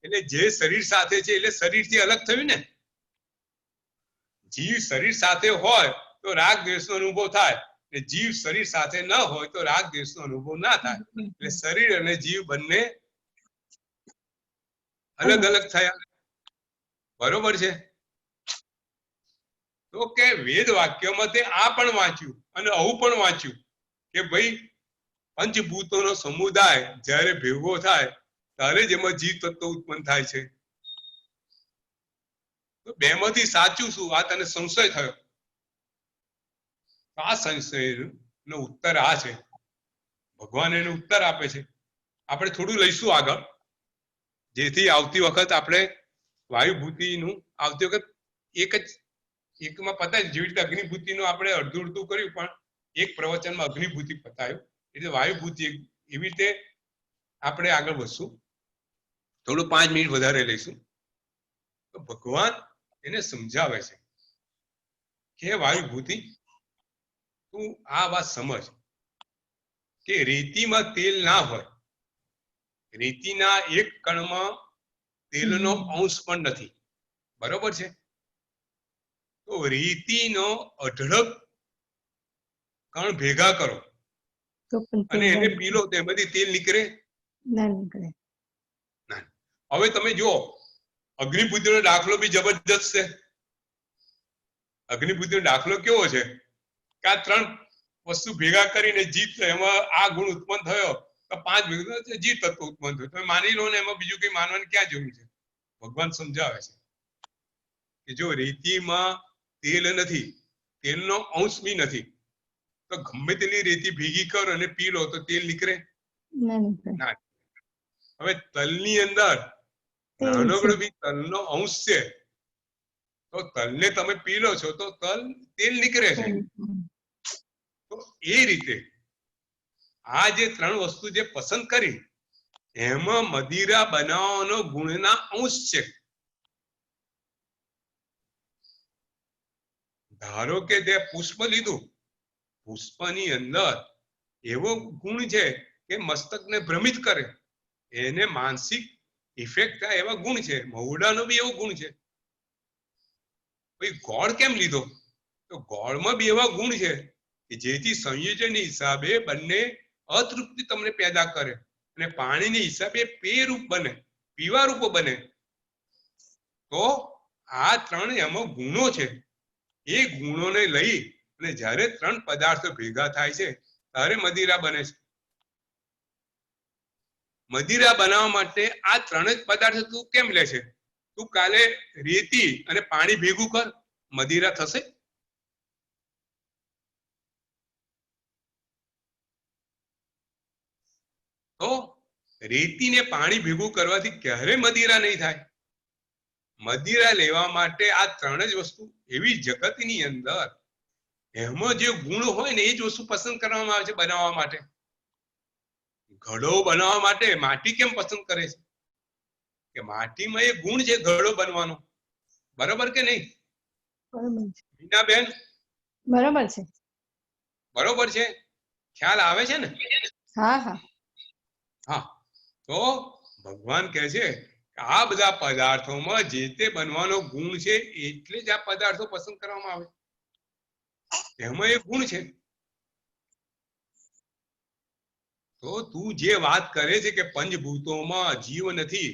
[SPEAKER 1] એટલે જે શરીર સાથે છે એટલે શરીરથી અલગ થયું ને. જીવ શરીર સાથે હોય તો રાગ દ્વેષનો અનુભવ થાય, અને જીવ શરીર સાથે ન હોય તો રાગ દ્વેષનો અનુભવ ના થાય. એટલે શરીર અને જીવ બંને અલગ અલગ થયા. બરોબર છે? તો કે વેદ વાક્યમાં તે આ પણ વાંચ્યું અને આવું પણ વાંચ્યું કે ભાઈ પંચભૂતોનો સમુદાય જ્યારે ભેગો થાય ત્યારે જ એમાં જીવ તત્વ ઉત્પન્ન થાય છે. તો બેમાંથી સાચું શું? આ તને સંશય થયો. આ સંશયનો ઉત્તર આ છે. ભગવાન એનો ઉત્તર આપે છે. આપણે થોડું લઈશું આગળ, જેથી આવતી વખત આપણે વાયુભૂતિનું આવતી વખત એકમાં પતાય. જેવી રીતે અગ્નિભૂતિનું આપણે અડધું અડધું કર્યું, પણ એક પ્રવચનમાં અગ્નિભૂતિ પતાયું, એટલે વાયુભૂતિ એવી રીતે આપણે આગળ વધશું. થોડું 5 મિનિટ વધારે લઈશું. તો ભગવાન એને સમજાવે છે કે વાયુભૂતિ, તું આ વાત સમજ કે રેતીમાં તેલ ના હોય, રેતીના એક કણમાં તેલનો અંશ પણ નથી. બરોબર છે? તો રેતીનો અઢળક કણ ભેગા કરો અને એને પી લો તો એમાંથી તેલ નીકળે ના નીકળે. હવે તમે જુઓ, અગ્નિભૂતિનો દાખલો બી જબરજસ્ત છે. અગ્નિભૂતિનો દાખલો કેવો છે કે આ 3 વસ્તુ ભેગા કરીને જીત, એમાં આ ગુણ ઉત્પન્ન થયો તો 5 ભેગા જીત તત્વ ઉત્પન્ન થયું. તમે માની લો ને, એમાં બીજું કઈ માનવાની ક્યાં જરૂર છે? ભગવાન સમજાવે છે કે જો રેતીમાં તેલ નથી, તેલનો અંશ બી નથી, તો ગમે તેટલી રેતી ભેગી કરો અને પી લો તો તેલ નીકળે ના. હવે તલની અંદર નાનકડો બી તલનો અંશ છે, તો તલને તમે પી લો છો તો તેલ નીકળે છે. તો એ રીતે આ જે 3 વસ્તુ જે પસંદ કરી, એમાં મદિરા બનાવવાનો ગુણના અંશ છે. ધારો કે તે પુષ્પ લીધું, પુષ્પની અંદર એવો ગુણ છે કે મસ્તકને ભ્રમિત કરે, એને માનસિક ઇફેક્ટ થાય એવા ગુણ છે. મહુડાનો બી એવો ગુણ છે. ભાઈ ગોળ કેમ લીધો? તો ગોળમાં બી એવા ગુણ છે કે જેથી સંયોજન હિસાબે બંને અતૃપ્તિ તમને પેદા કરે, અને પાણીની હિસાબે પેય રૂપ બને, પીવા રૂપ બને. તો આ 3 એમાં ગુણો છે. એ ગુણોને લઈ અને જ્યારે 3 પદાર્થો ભેગા થાય છે ત્યારે મદિરા બને છે. મદિરા બનાવવા માટે આ 3 જ પદાર્થો તું કેમ લે છે? તું કાલે રેતી અને પાણી ભેગું કર, મદિરા થશે? તો રેતી ને પાણી ભેગું કરવાથી ક્યારે મદિરા નહીં થાય. મદિરા લેવા માટે આ 3 જ વસ્તુ એવી જગતની અંદર, એમાં જે ગુણ હોય ને એ જ વસ્તુ પસંદ કરવામાં આવે છે બનાવવા માટે. ઘડો બનાવવા માટે માટી કેમ પસંદ કરે છે? કે માટીમાં એ ગુણ છે ઘડો બનવાનો. બરોબર કે નહીં? મીનાબેન,
[SPEAKER 2] બરોબર છે.
[SPEAKER 1] બરોબર છે? ખ્યાલ આવે છે ને?
[SPEAKER 2] હા હા
[SPEAKER 1] હા. તો ભગવાન કહે છે કે આ બધા પદાર્થોમાં જે તે બનવાનો ગુણ છે, એટલે જ આ પદાર્થો પસંદ કરવામાં આવે. એમાં એક ગુણ છે. તો તું જે વાત કરે છે કે પંચભૂતોમાં જીવ નથી,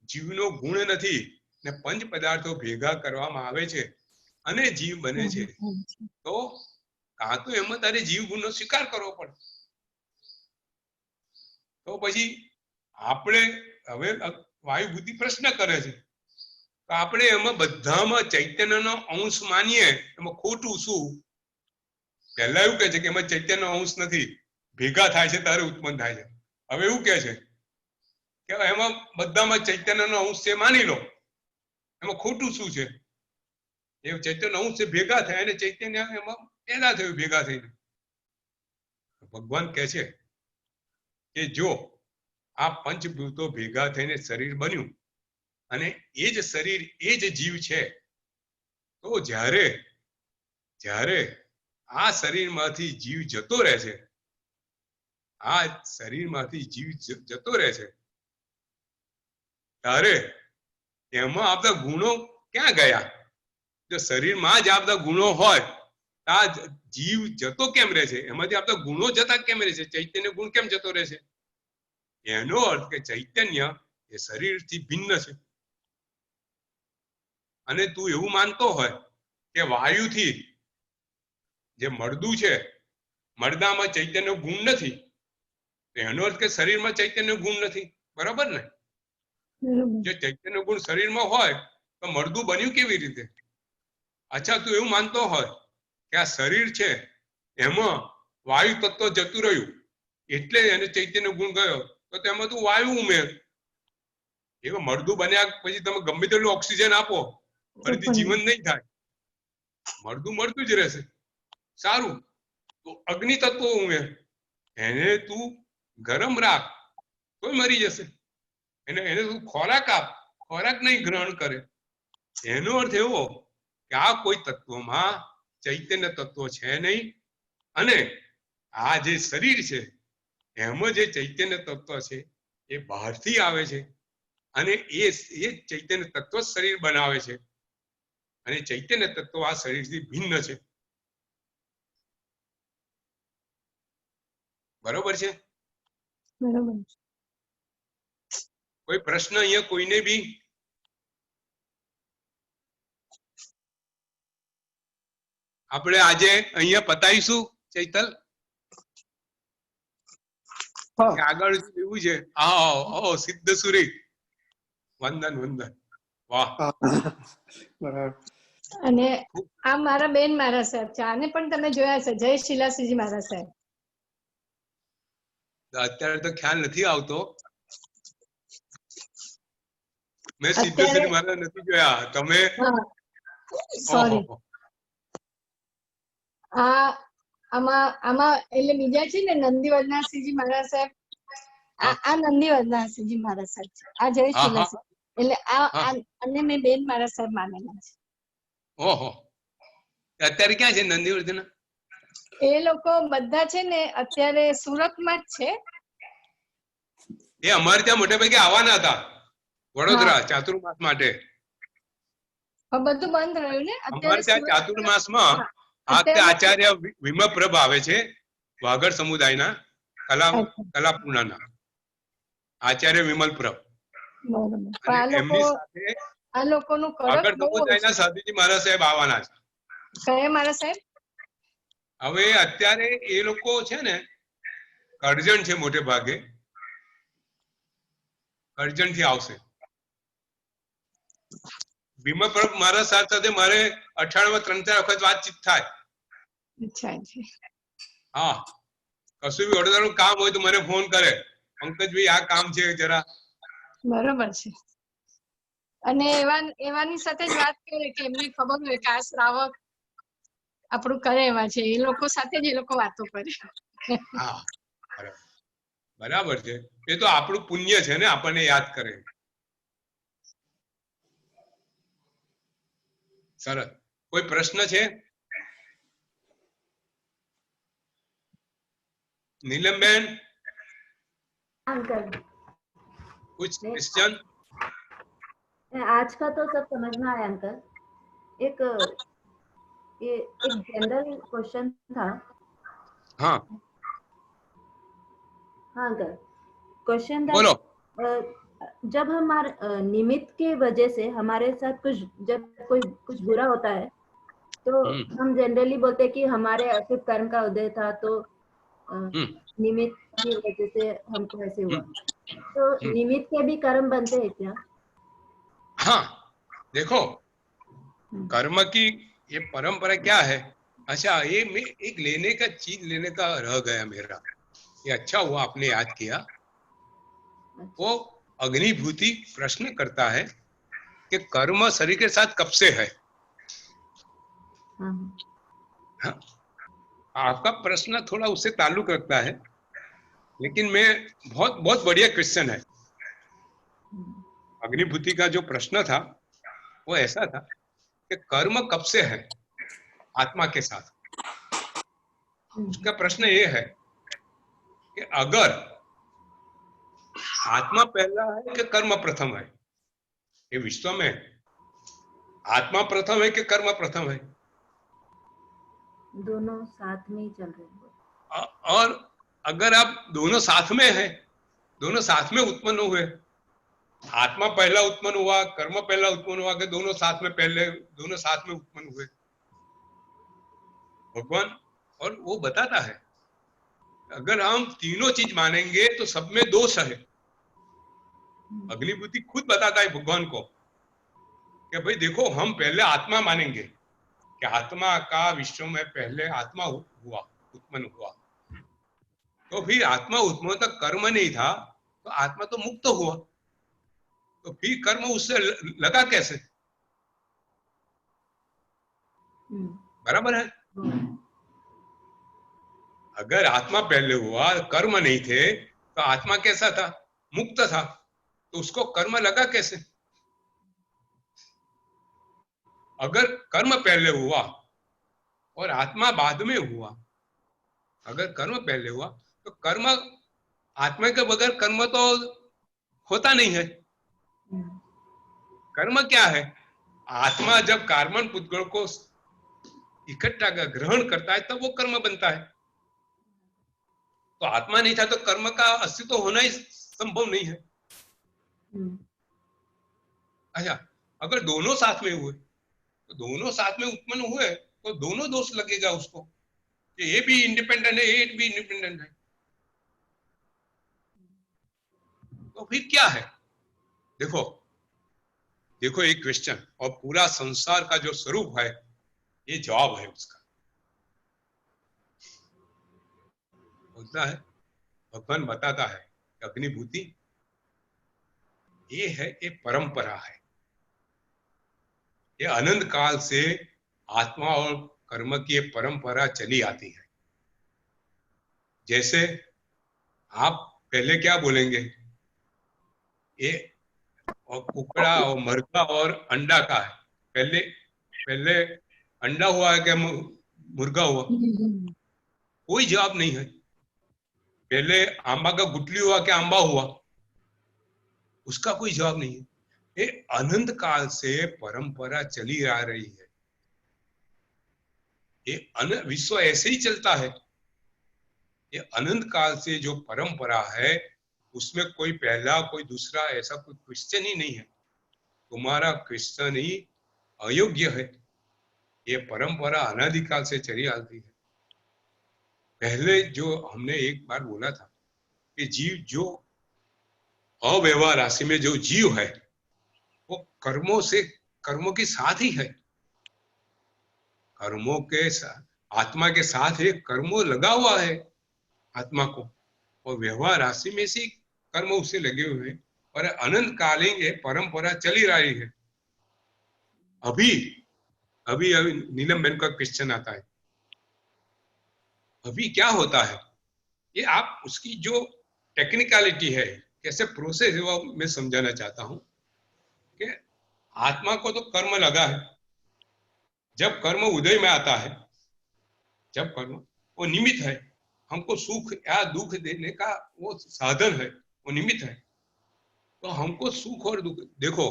[SPEAKER 1] જીવનો ગુણ નથી, ને પંચ પદાર્થો ભેગા કરવામાં આવે છે અને જીવ બને છે, તો કાં તો એમાં તારે જીવ ગુણનો સ્વીકાર કરવો પડે. તો પછી આપણે હવે વાયુ બુદ્ધિ પ્રશ્ન કરે છે, તો આપણે એમાં બધામાં ચૈતન્યનો અંશ માનીએ, એમાં ખોટું શું? પહેલા એવું કે છે કે એમાં ચૈતન્યનો અંશ નથી, ભેગા થાય છે ત્યારે ઉત્પન્ન થાય છે. હવે એવું કે છે કે એમાં બધામાં ચૈતન્યનો અંશ છે માની લો, એમાં ખોટું શું છે? એ ચૈતન્ય અંશ ભેગા થાય અને ચૈતન્ય એમાં પેદા થયું ભેગા થઈને. ભગવાન કહે છે કે જો આ પંચભૂતો ભેગા થઈને શરીર બન્યું અને એ જ શરીર એ જ જીવ છે, તો જ્યારે આ શરીરમાંથી જીવ જતો રહે છે, આ શરીરમાંથી જીવ જતો રહે છે, ત્યારે એમાં આ બધા ગુણો ક્યાં ગયા? જો શરીરમાં જ આ બધા ગુણો હોય, આ જીવ જતો કેમ રહે છે? એમાંથી આ બધા ગુણો જતા કેમ રહે છે? ચૈતન્ય ગુણ કેમ જતો રહે છે? એનો અર્થ કે ચૈતન્ય એ શરીરથી ભિન્ન છે. અને તું એવું માનતો હોય કે વાયુથી જે મળદું છે, મળદામાં ચૈતન્ય ગુણ નથી, એનો અર્થ કે શરીરમાં ચૈતન્ય ગુણ નથી. બરાબર ને? જો ચૈતન્ય ગુણ શરીરમાં હોય તો મળદું બન્યું કેવી રીતે? અચ્છા, તું એવું માનતો હોય કે આ શરીર છે એમાં વાયુ તત્વ જતું રહ્યું એટલે એને ચૈતન્ય ગુણ ગયો, તો તેમાં તું વાયુ ઉમેર. એવું મળદું બન્યા પછી તમે ગમે તેટલું ઓક્સિજન આપો, ફરીથી જીવન નહીં થાય, મળદું જ રહેશે. સારું, તો અગ્નિ તત્વો ઉમેર, એને તું ગરમ રાખ તો મરી જશે. એને તું ખોરાક આપ, ખોરાક નહીં ગ્રહણ કરે. એનો અર્થ એવો કે આ કોઈ તત્વમાં ચૈતન્ય તત્વ છે નહીં, અને આ જે શરીર છે એમાં જે ચૈતન્ય તત્વ છે એ બહારથી આવે છે, અને એ ચૈતન્ય તત્વ શરીર બનાવે છે, અને ચૈતન્ય તત્વ આ શરીરથી ભિન્ન છે. બરોબર છે?
[SPEAKER 2] બરોબર.
[SPEAKER 1] કોઈ પ્રશ્ન અહીંયા કોઈને બી? આપણે આજે અહીંયા પતાઈશું ચૈતલ, આગળ એવું છે? આવો સિદ્ધ સુરી, વંદન. વાહ.
[SPEAKER 3] બરાબર.
[SPEAKER 2] અને આ મારા બેન મારા સાહેબ છે, આને પણ તમે જોયા છે, જય શીલાસિંહજી મારા સાહેબ.
[SPEAKER 1] અત્યારે તો ખ્યાલ નથી આવતો, મેં સિદ્ધેશ્વરી મારા નથી જોયા. તમે?
[SPEAKER 2] સોરી. આમાં એટલે બીજા છે ને, નંદીવર્ધનાસિંહજી મહારાજ સાહેબ, આ નંદીવર્ધનાસિંહજી મહારાજ સાહેબ છે, આ જય શીલાસિંહ. એટલે અને મેં બેન મારા સાહેબ માનેલા છે.
[SPEAKER 1] ઓહો, અત્યારે ક્યાં છે નંદીવર્ધન?
[SPEAKER 2] એ લોકો બધા છે ને અત્યારે સુરતમાં જ છે.
[SPEAKER 1] એ અમારે ત્યાં મોટે ભાગે આવવાના હતા વડોદરા ચાતુર્માસ માટે.
[SPEAKER 2] બધું બંધ રહ્યું ને
[SPEAKER 1] અમારે ત્યાં ચાતુર્માસમાં આચાર્ય વિમલપ્રભ આવે છે, વાગડ સમુદાયના કલાપુણાના આચાર્ય વિમલપ્રભ.
[SPEAKER 2] એમની સાથે આ લોકોનું
[SPEAKER 1] વાગડ સમુદાયના સાધુજી મહારાજ સાહેબ આવવાના છે.
[SPEAKER 2] કયા મહારાજ સાહેબ?
[SPEAKER 1] હવે અત્યારે એ લોકો છે ને કરજણ છે, મોટે ભાગે કરજણ થી આવશે. વિમલપ્રભ મહારાજ સાથે મારે અઠવાડિયામાં 3-4 વખત વાતચીત થાય. હા, કશું બી વડોદરાનું કામ હોય તો મને ફોન કરે, પંકજભાઈ આ કામ છે જરા.
[SPEAKER 2] બરોબર છે. અને એવાની સાથે જ વાત કરે કે એમને ખબર હોય કે આ શ્રાવક આપણું કરે એવા છે, એ લોકો સાથે જ એ લોકો વાતો કરે.
[SPEAKER 1] હા, બરાબર છે. એ તો આપણું પુણ્ય છે ને, આપણને યાદ કરે. સરસ. કોઈ પ્રશ્ન છે? नीलमबेन,
[SPEAKER 4] अंकल
[SPEAKER 1] कुछ क्वेश्चन?
[SPEAKER 4] आज का तो सब समझ में आया अंकल. एक जनरल क्वेश्चन था.
[SPEAKER 1] हाँ
[SPEAKER 4] अंकल, क्वेश्चन था
[SPEAKER 1] बोलो.
[SPEAKER 4] जब हमारे निमित्त के वजह से हमारे साथ जब कोई कुछ बुरा होता है तो हम जनरली बोलते हैं कि हमारे अशुभ कर्म का उदय था, तो निमित्त की वजह से हमको ऐसे हुआ। तो निमित्त के भी कर्म बनते हैं क्या?
[SPEAKER 1] हाँ, देखो कर्म की ये परंपरा क्या है। अच्छा, ये मैं एक चीज लेने का रह गया मेरा, ये अच्छा हुआ आपने याद किया। वो अग्निभूति प्रश्न करता है कि कर्म शरीर के साथ कब से है। हाँ, आपका प्रश्न थोड़ा उससे ताल्लुक रखता है, लेकिन मैं बहुत बहुत बढ़िया क्वेश्चन है। अग्निभूति का जो प्रश्न था वो ऐसा था कि कर्म कब से है आत्मा के साथ। उसका प्रश्न ये है कि अगर आत्मा पहला है कि कर्म प्रथम है, ये विश्व में आत्मा प्रथम है कि कर्म प्रथम है?
[SPEAKER 4] दोनों साथ में ही चल रहे हैं।
[SPEAKER 1] और अगर आप दोनों साथ में है, दोनों साथ में उत्पन्न हुए, आत्मा पहला उत्पन्न हुआ, कर्म पहला उत्पन्न हुआ, कि दोनों साथ में उत्पन्न हुए भगवान। और वो बताता है अगर हम तीनों चीज मानेंगे तो सब में दोष है। अग्निभूति खुद बताता है भगवान को कि भाई देखो, हम पहले आत्मा मानेंगे कि आत्मा का विश्व में पहले आत्मा हुआ, उत्पन्न हुआ, तो फिर आत्मा उत्पन्न तक कर्म नहीं था, तो आत्मा तो मुक्त हुआ, तो फिर कर्म उससे लगा कैसे? बराबर है। अगर आत्मा पहले हुआ, कर्म नहीं थे, तो आत्मा कैसा था? मुक्त था, तो उसको कर्म लगा कैसे? अगर कर्म पहले हुआ और आत्मा बाद में हुआ, अगर कर्म पहले हुआ तो कर्म, आत्मा के बगैर कर्म तो होता नहीं है। कर्म क्या है? आत्मा जब कार्बन पुद्गल को इकट्ठा ग्रहण करता है तब वो कर्म बनता है। तो आत्मा नहीं था तो कर्म का अस्तित्व होना ही संभव नहीं है। अच्छा, अगर दोनों साथ में हुए, तो दोनों साथ में उत्पन्न हुए तो दोनों दोष लगेगा उसको कि ये भी इंडिपेंडेंट है, ये भी इंडिपेंडेंट है। तो फिर क्या है? देखो देखो एक क्वेश्चन, और पूरा संसार का जो स्वरूप है ये जवाब है उसका। बोलता है, भगवान बताता है कि अग्निभूति ये है, ये परंपरा है, ये अनंत काल से आत्मा और कर्म की ये परंपरा चली आती है। जैसे आप पहले क्या बोलेंगे, ये और कुकड़ा और मरगा और अंडा का है, पहले पहले अंडा हुआ है क्या मुर्गा हुआ? कोई जवाब नहीं है। पहले आंबा का गुठली हुआ क्या आंबा हुआ? उसका कोई जवाब नहीं है। ये अनंत काल से परंपरा चली आ रही है। ये विश्व ऐसे ही चलता है। ये अनंत काल से जो परंपरा है उसमें कोई पहला कोई दूसरा ऐसा कोई क्वेश्चन ही नहीं है। तुम्हारा क्वेश्चन ही अयोग्य है। ये परंपरा अनादिकाल से चली आती है। पहले जो हमने एक बार बोला था कि जीव जो अव्यवहार राशि में जो जीव है वो कर्मों के साथ ही है। कर्मों के साथ, आत्मा के साथ एक कर्मों लगा हुआ है आत्मा को, और व्यवहार राशि में से कर्म उससे लगे हुए हैं, और अनंत कालीन ये परंपरा चली रही है। अभी अभी अभी नीलम बहन का क्वेश्चन आता है, अभी क्या होता है, ये आप उसकी जो टेक्निकलिटी है, कैसे प्रोसेस है, वो मैं समझाना चाहता हूं कि आत्मा को तो कर्म लगा है। जब कर्म उदय में आता है, जब कर्म वो निमित्त है, हमको सुख या दुख देने का वो साधन है, वो निमित्त है। तो हमको सुख और दुख, देखो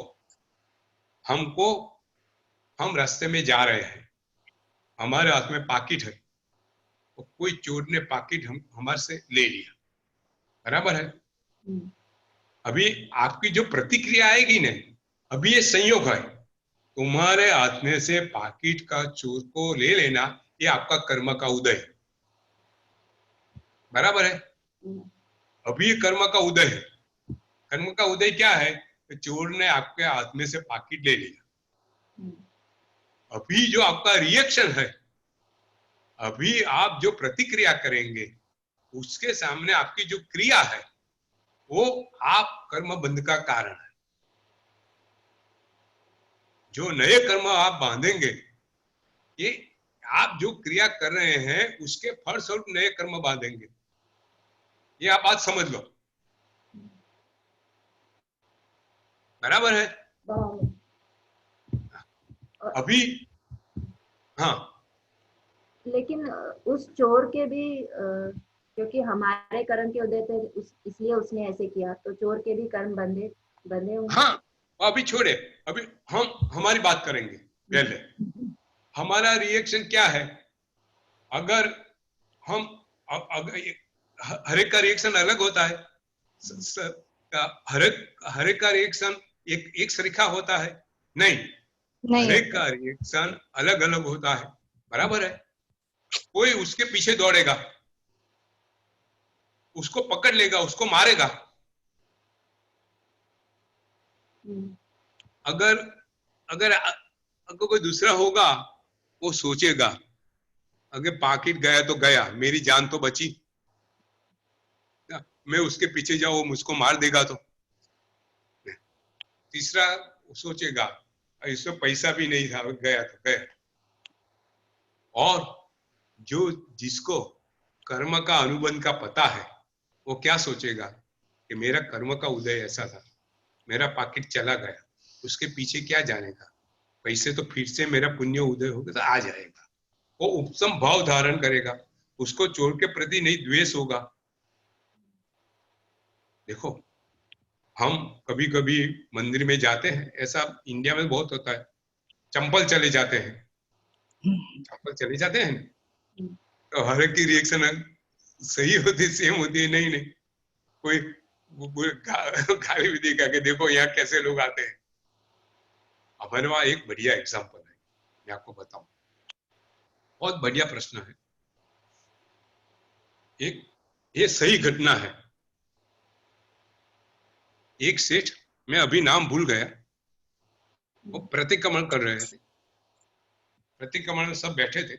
[SPEAKER 1] हम रास्ते में जा रहे हैं, हमारे हाथ में पाकिट है, तो कोई चोर ने पाकिट हमारे से ले लिया, बराबर है। अभी आपकी जो प्रतिक्रिया आएगी ने, अभी ये संयोग है, तुम्हारे हाथ में से पाकिट का चोर को ले लेना, ये आपका कर्म का उदय है, बराबर है। अभी कर्म का उदय है। कर्म का उदय क्या है? चोर ने आपके हाथ में से पाकिट ले लिया। अभी जो आपका रिएक्शन है, अभी आप जो प्रतिक्रिया करेंगे, उसके सामने आपकी जो क्रिया है, वो आप कर्म बंध का कारण है। जो नए कर्म आप बांधेंगे, ये आप जो क्रिया कर रहे हैं उसके फलस्वरूप नए कर्म बांधेंगे। ये आप बात समझ लो, बराबर है। अभी हाँ,
[SPEAKER 4] लेकिन उस चोर के भी क्योंकि हमारे कर्म के उदय थे, इसलिए उसने ऐसे किया, तो चोर के भी कर्म बंधे बंधे होंगे।
[SPEAKER 1] हाँ, अभी छोड़े, अभी हम हमारी बात करेंगे पहले। हमारा रिएक्शन क्या है? अगर हम हर एक का रिएक्शन अलग होता है। हर एक का रिएक्शन एक सरीखा होता है? नहीं, हर एक का रिएक्शन अलग अलग होता है, बराबर है। कोई उसके पीछे दौड़ेगा, उसको पकड़ लेगा, उसको मारेगा। अगर अगर अगर कोई दूसरा होगा, वो सोचेगा अगर पाकिट गया तो गया, मेरी जान तो बची, मैं उसके पीछे जाऊं, वो मुझको मार देगा तो। तीसरा सोचेगा इसमें पैसा भी नहीं था, गया तो गया। और जो जिसको कर्म का अनुबंध का पता है, वो क्या सोचेगा कि मेरा कर्म का उदय ऐसा था, मेरा पाकिट चला गया, उसके पीछे क्या जानेगा, पैसे तो फिर से मेरा पुण्य उदय होगा तो आ जाएगा। वो उपसम भाव धारण करेगा, उसको चोर के प्रति नहीं द्वेष होगा। देखो, हम कभी कभी मंदिर में जाते हैं, ऐसा इंडिया में बहुत होता है, चंपल चले जाते हैं, चंपल चले जाते हैं, तो हर एक की रिएक्शन सही होती, सेम होती है? नहीं नहीं, कोई गाली भी देगा कि देखो यहाँ कैसे लोग आते हैं। हमारे वहां एक बढ़िया एग्जाम्पल है, मैं आपको बताऊं, बहुत बढ़िया प्रश्न है। एक ये सही घटना है। एक सेठ, मैं अभी नाम भूल गया, वो प्रतिक्रमण कर रहे थे। प्रतिक्रमण में सब बैठे थे,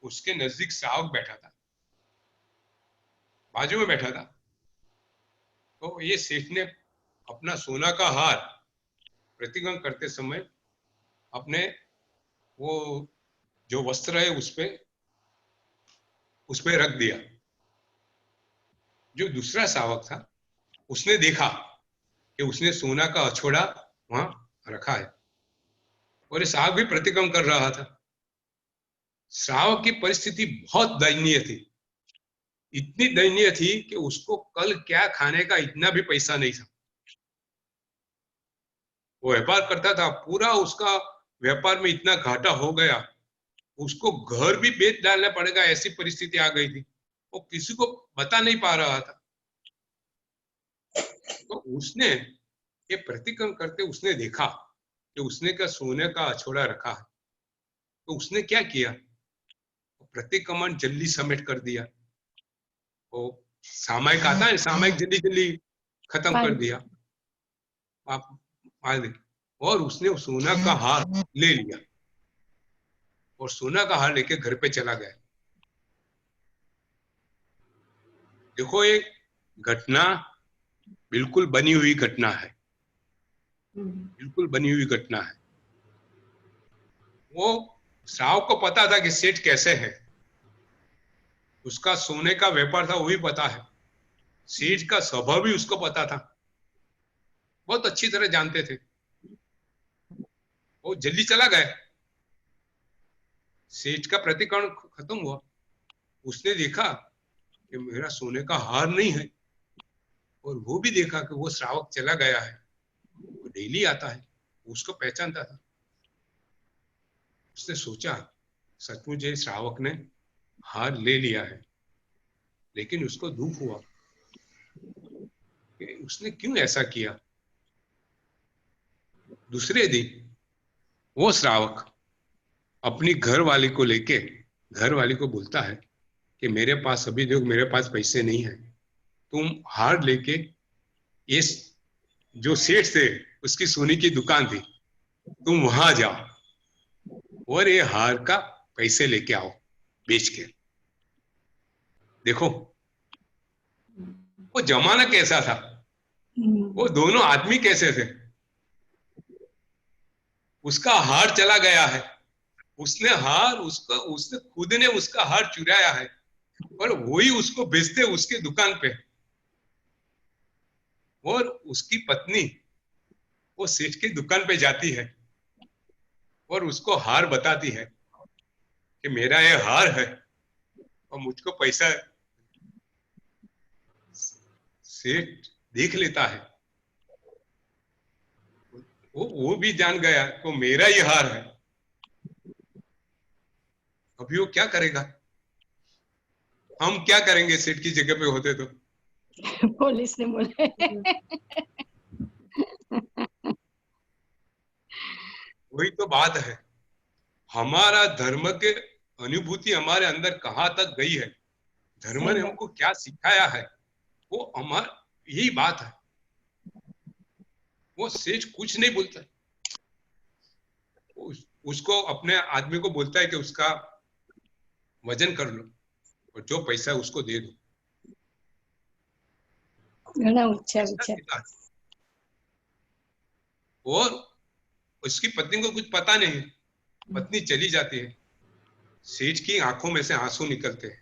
[SPEAKER 1] उसके नजदीक श्रावक बैठा था, बाजू में बैठा था। तो ये सेठ ने अपना सोना का हार प्रतिक्रमण करते समय अपने वो जो वस्त्र है उस पे रख दिया। जो दूसरा श्रावक था, उसने देखा कि उसने सोना का हथौड़ा वहां रखा है, और ये श्रावक भी प्रतिक्रमण कर रहा था। श्रावक की परिस्थिति बहुत दयनीय थी, इतनी दयनीय थी कि उसको कल क्या खाने का इतना भी पैसा नहीं था। वो व्यापार करता था, पूरा उसका व्यापार में इतना घाटा हो गया, उसको घर भी बेच डालना पड़ेगा, ऐसी परिस्थिति आ गई थी। वो किसी को बता नहीं पा रहा था। तो उसने ये प्रतिक्रमण करते उसने देखा कि उसने का सोने का हथौड़ा रखा है। तो उसने क्या किया, प्रतिक्रमण जल्दी समेट कर दिया। वो सामयिक आता है, सामयिक जल्दी जल्दी खत्म कर दिया आप आगे। और उसने सोना का हार ले लिया और सोना का हार लेके घर पे चला गया। देखो, ये घटना बिल्कुल बनी हुई घटना है, बिल्कुल बनी हुई घटना है। वो श्रावक को पता था कि सेठ कैसे है, उसका सोने का व्यापार था, वो भी पता है। सेठ का स्वभाव भी उसको पता था, बहुत अच्छी तरह जानते थे। वो जल्दी चला गया। सेठ का प्रतिक्रमण खत्म हुआ, उसने देखा कि मेरा सोने का हार नहीं है, और वो भी देखा कि वो श्रावक चला गया है, वो डेली आता है, उसको पहचानता था। उसने सोचा सचमुच ये श्रावक ने हार ले लिया है, लेकिन उसको दुख हुआ कि उसने क्यों ऐसा किया। दूसरे दिन वो श्रावक अपनी घर वाली को लेके घर वाली को बोलता है कि मेरे पास अभी देखो मेरे पास पैसे नहीं है, तुम हार लेके इस जो सेठ थे उसकी सोने की दुकान थी, तुम वहां जाओ और ये हार का पैसे लेके आओ बेच के। देखो वो जमाना कैसा था, वो दोनों आदमी कैसे थे। उसका हार चला गया है, उसने खुद ने उसका हार चुराया है और वही उसको बेचते उसके दुकान पे। और उसकी पत्नी वो सेठ की दुकान पे जाती है और उसको हार बताती है कि मेरा ये हार है और मुझको पैसा। सेठ देख लेता है, वो भी जान गया तो मेरा ही हार है। अभी वो क्या करेगा, हम क्या करेंगे सेठ की जगह पे होते तो।
[SPEAKER 2] पुलिस ने बोले
[SPEAKER 1] वही तो बात है, हमारा धर्म के अनुभूति हमारे अंदर कहाँ तक गई है, धर्म ने हमको क्या सिखाया है, वो हमारा यही बात है। वो सेठ कुछ नहीं बोलता, उसको अपने आदमी को बोलता है कि उसका वजन कर लो और जो पैसा है उसको दे दो।
[SPEAKER 2] घना ऊंचा विचार।
[SPEAKER 1] और उसकी पत्नी को कुछ पता नहीं, पत्नी चली जाती है, सेठ की आंखों में से आंसू निकलते हैं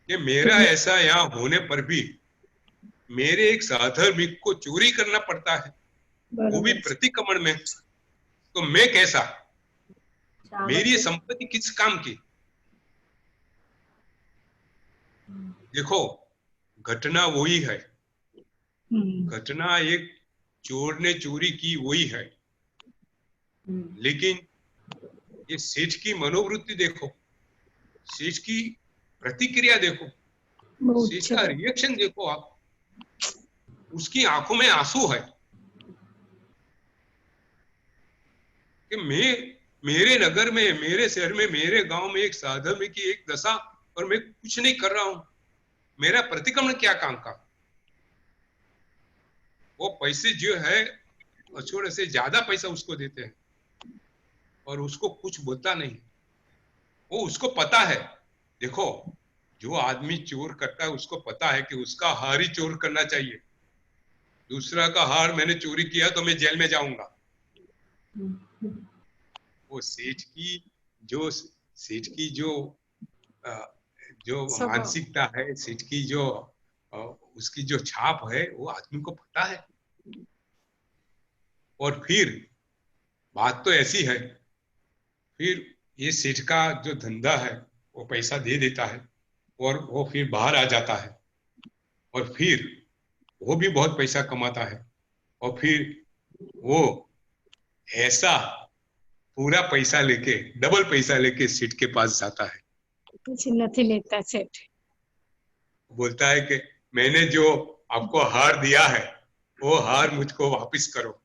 [SPEAKER 1] कि मेरा ऐसा यहाँ होने पर भी मेरे एक साधर्मिक को चोरी करना पड़ता है, वो भी प्रतिक्रमण में, तो मैं कैसा, मेरी संपत्ति किस काम की। देखो घटना वही है, घटना एक चोर ने चोरी की वही है, लेकिन ये सेठ की मनोवृत्ति देखो, सेठ की प्रतिक्रिया देखो, सेठ का रिएक्शन देखो आप, उसकी आंखों में आंसू है कि मेरे नगर में, मेरे शहर में, मेरे गांव में एक साधर्म की एक दशा और मैं कुछ नहीं कर रहा हूं, मेरा प्रतिक्रमण क्या काम का। वो पैसे जो है अछोड़े से ज्यादा पैसा उसको देते हैं और उसको कुछ बोलता नहीं, वो उसको पता है। देखो जो आदमी चोर करता है उसको पता है कि उसका हार ही चोर करना चाहिए, दूसरा का हार मैंने चोरी किया तो मैं जेल में जाऊंगा। वो सेठ की जो मानसिकता है, सेठ की जो उसकी जो छाप है वो आदमी को पता है। और फिर बात तो ऐसी है, फिर ये सेठ का जो धंधा है वो पैसा दे देता है और वो फिर बाहर आ जाता है और फिर वो भी बहुत पैसा कमाता है और फिर वो ऐसा पूरा पैसा लेके, डबल पैसा लेके सेठ के पास जाता है,
[SPEAKER 2] नहीं लेता सेठ,
[SPEAKER 1] बोलता है कि मैंने जो आपको हार दिया है वो हार मुझको वापस करो।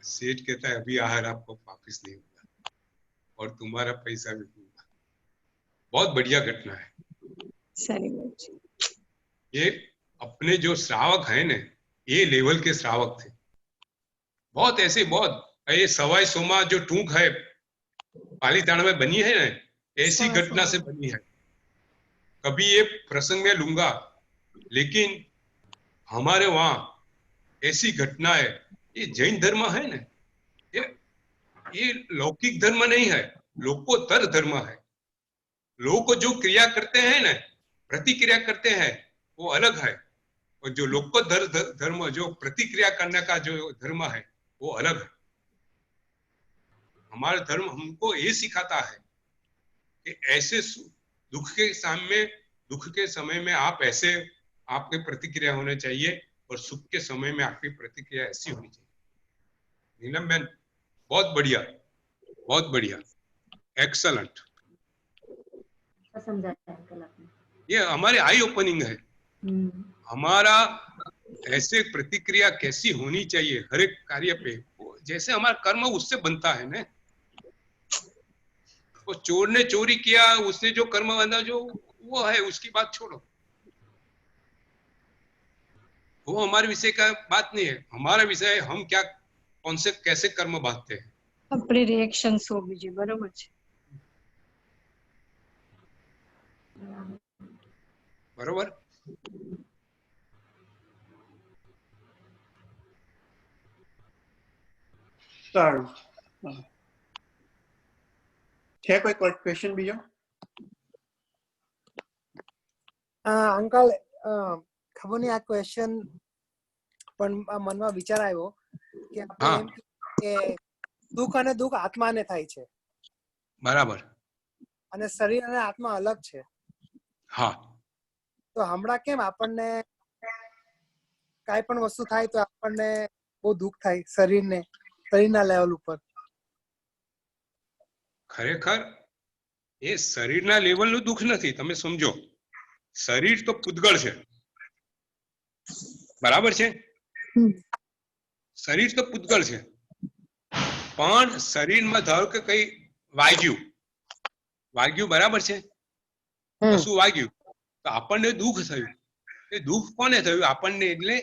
[SPEAKER 1] सेठ कहता है अभी हार आपको वापस नहीं होगा और तुम्हारा पैसा भी होगा। बहुत बढ़िया घटना है। ये अपने जो श्रावक है ना, ये लेवल के श्रावक थे। बहुत ऐसे, बहुत ये सवाई सोमा जो टूक है पालीताना में बनी है ना, ऐसी घटना से बनी है। कभी ये प्रसंग में लूंगा, लेकिन हमारे वहां ऐसी घटना है। ये जैन धर्म है ना, ये लौकिक धर्म नहीं है, लोकोत्तर धर्म है। लोग जो क्रिया करते हैं ना, प्रतिक्रिया करते हैं, वो अलग है, और जो लोकोत्तर धर्म, जो प्रतिक्रिया करने का जो धर्म है, वो अलग है। हमारा धर्म हमको ये सिखाता है कि ऐसे दुख के समय में आप ऐसे, आपकी प्रतिक्रिया होनी चाहिए, और सुख के समय में आपकी प्रतिक्रिया ऐसी होनी चाहिए। नीलम बहन बहुत बढ़िया, बहुत बढ़िया, एक्सलेंट
[SPEAKER 4] समझाया अंकल आपने।
[SPEAKER 1] ये हमारी आई ओपनिंग है। हमारा ऐसे प्रतिक्रिया कैसी होनी चाहिए हर एक कार्य पे, जैसे हमारा कर्म उससे बनता है ना। वो चोर ने चोरी किया, उसने जो कर्म बंधा जो वो है उसकी बात छोड़ो, वो हमारे विषय का बात नहीं है। हमारा विषय है हम क्या कौन से कैसे कर्म बांधते हैं।
[SPEAKER 2] આપણે રિએક્શન હોવી જોઈએ, બરોબર છે.
[SPEAKER 1] બરોબર.
[SPEAKER 3] સારું, છે કોઈ ક્વેશ્ચન બીજો?
[SPEAKER 5] અંકલ ખબર નહીં આ ક્વેશ્ચન પણ મનમાં વિચાર આવ્યો કે આપણે એમ કે સુખ અને દુઃખ આત્માને થાય છે,
[SPEAKER 1] બરાબર,
[SPEAKER 5] અને શરીર અને આત્મા અલગ છે.
[SPEAKER 1] હા.
[SPEAKER 5] તો હમણાં કેમ આપણને કાંઈ પણ વસ્તુ થાય તો આપણને બહુ દુઃખ થાય શરીરના લેવલ ઉપર?
[SPEAKER 1] ખરેખર એ શરીરના લેવલનું દુઃખ નથી. તમે સમજો, શરીર તો પૂતગળ છે, બરાબર છે. શરીર તો પૂતગળ છે, પણ શરીરમાં ધારો કે કઈ વાગ્યું, બરાબર છે, કશું વાગ્યું તો આપણને દુઃખ થયું. એ દુઃખ કોને થયું? આપણને, એટલે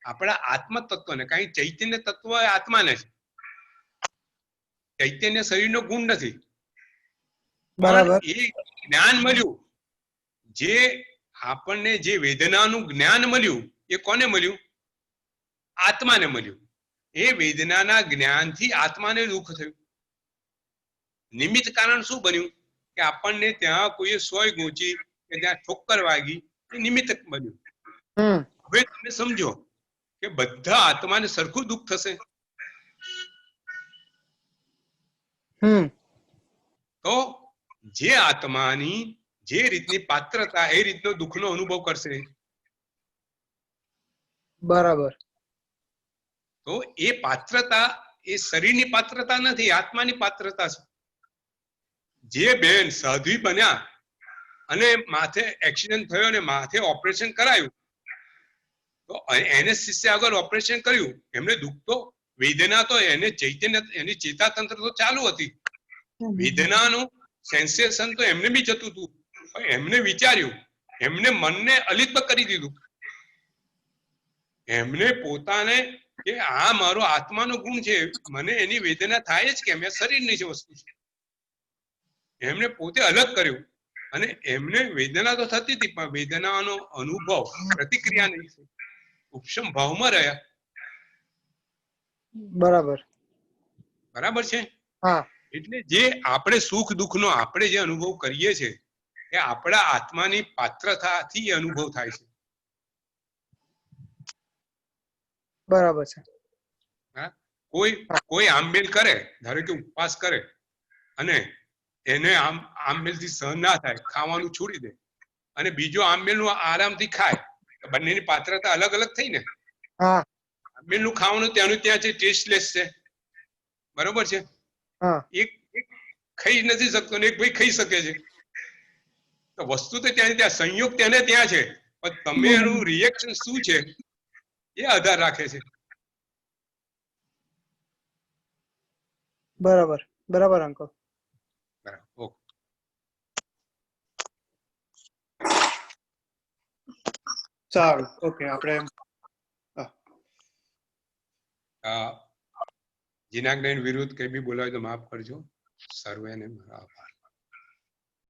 [SPEAKER 1] આપણા આત્મ તત્વને. કઈ ચૈતન્ય તત્વ એ આત્માને છે, ચૈતન્ય શરીરનો ગુણ નથી.
[SPEAKER 5] બરાબર.
[SPEAKER 1] એ જ્ઞાન મળ્યું, જે આપણને જે વેદનાનું જ્ઞાન મળ્યું, એ કોને મળ્યું? આત્માને મળ્યું. એ વેદનાના જ્ઞાનથી આત્માને દુઃખ થયું. નિમિત્ત કારણ શું બન્યું? કે આપણને ત્યાં કોઈ સોય ગૂંચી કે ત્યાં ઠોક્કર વાગી, એ નિમિત્ત બન્યું. હવે તમે સમજો કે બધા આત્માને સરખું દુઃખ થશે? તો જે આત્માની જે રીતની પાત્રતા એ રીતનો દુઃખનો અનુભવ કરશે.
[SPEAKER 5] બરાબર.
[SPEAKER 1] તો એ પાત્રતા એ શરીરની પાત્રતા નથી, આત્માની પાત્રતા છે. જે બેન સાધ્વી બન્યા અને માથે એક્સિડન્ટ થયો અને માથે ઓપરેશન કરાયું, તો એને શિષ્ય આગળ ઓપરેશન કર્યું, એમને દુઃખ તો, વેદના તો એને ચૈતન્ય, એની ચેતાતંત્ર તો ચાલુ હતી, વેદનાનું સેન્સેશન તો એમને બી જતું હતું. એમને વિચાર્યું, એમને મનને અલિપ્ત કરી દીધું. એમને પોતાને કે આ મારો આત્માનો ગુણ છે, મને એની વેદના થાય જ કેમ? એ શરીરની જ વસ્તુ છે. એમને પોતે અલગ કર્યું અને એમને વેદના તો થતી હતી, પણ વેદનાનો અનુભવ, પ્રતિક્રિયા નહીં, ઉપશમ ભાવમાં રહ્યા.
[SPEAKER 5] બરાબર.
[SPEAKER 1] બરાબર છે.
[SPEAKER 5] હા.
[SPEAKER 1] એટલે જે આપણે સુખ દુઃખનો આપણે જે અનુભવ કરીએ છીએ એ આપણા આત્માની પાત્રતાથી અનુભવ થાય છે.
[SPEAKER 5] બરાબર છે.
[SPEAKER 1] કોઈ આંબેલ કરે, ધારો કે ઉપવાસ કરે અને એને આંબેલથી સહન ના થાય, ખાવાનું છોડી દે, અને બીજો આંબેલનું આરામથી ખાય, બંનેની પાત્રતા અલગ અલગ થઈ ને. આંબેલનું ખાવાનું ત્યાંનું ત્યાં છે, ટેસ્ટલેસ છે, બરોબર છે. એક ખાઈ નથી શકતો ને એક ભાઈ ખાઈ શકે છે. તો વસ્તુ તો ત્યાં ત્યાં, સંયોગ તેને ત્યાં છે, પણ તમે એનું રિએક્શન શું છે એ આધાર રાખે છે.
[SPEAKER 5] બરાબર. બરાબર અંકલ.
[SPEAKER 1] બરાબર.
[SPEAKER 3] સારું, ઓકે. આપણે
[SPEAKER 1] જીનાજ્ઞાન વિરુદ્ધ કઈ બી બોલાવે તો માફ કરજો. સર્વેને મારા આભાર.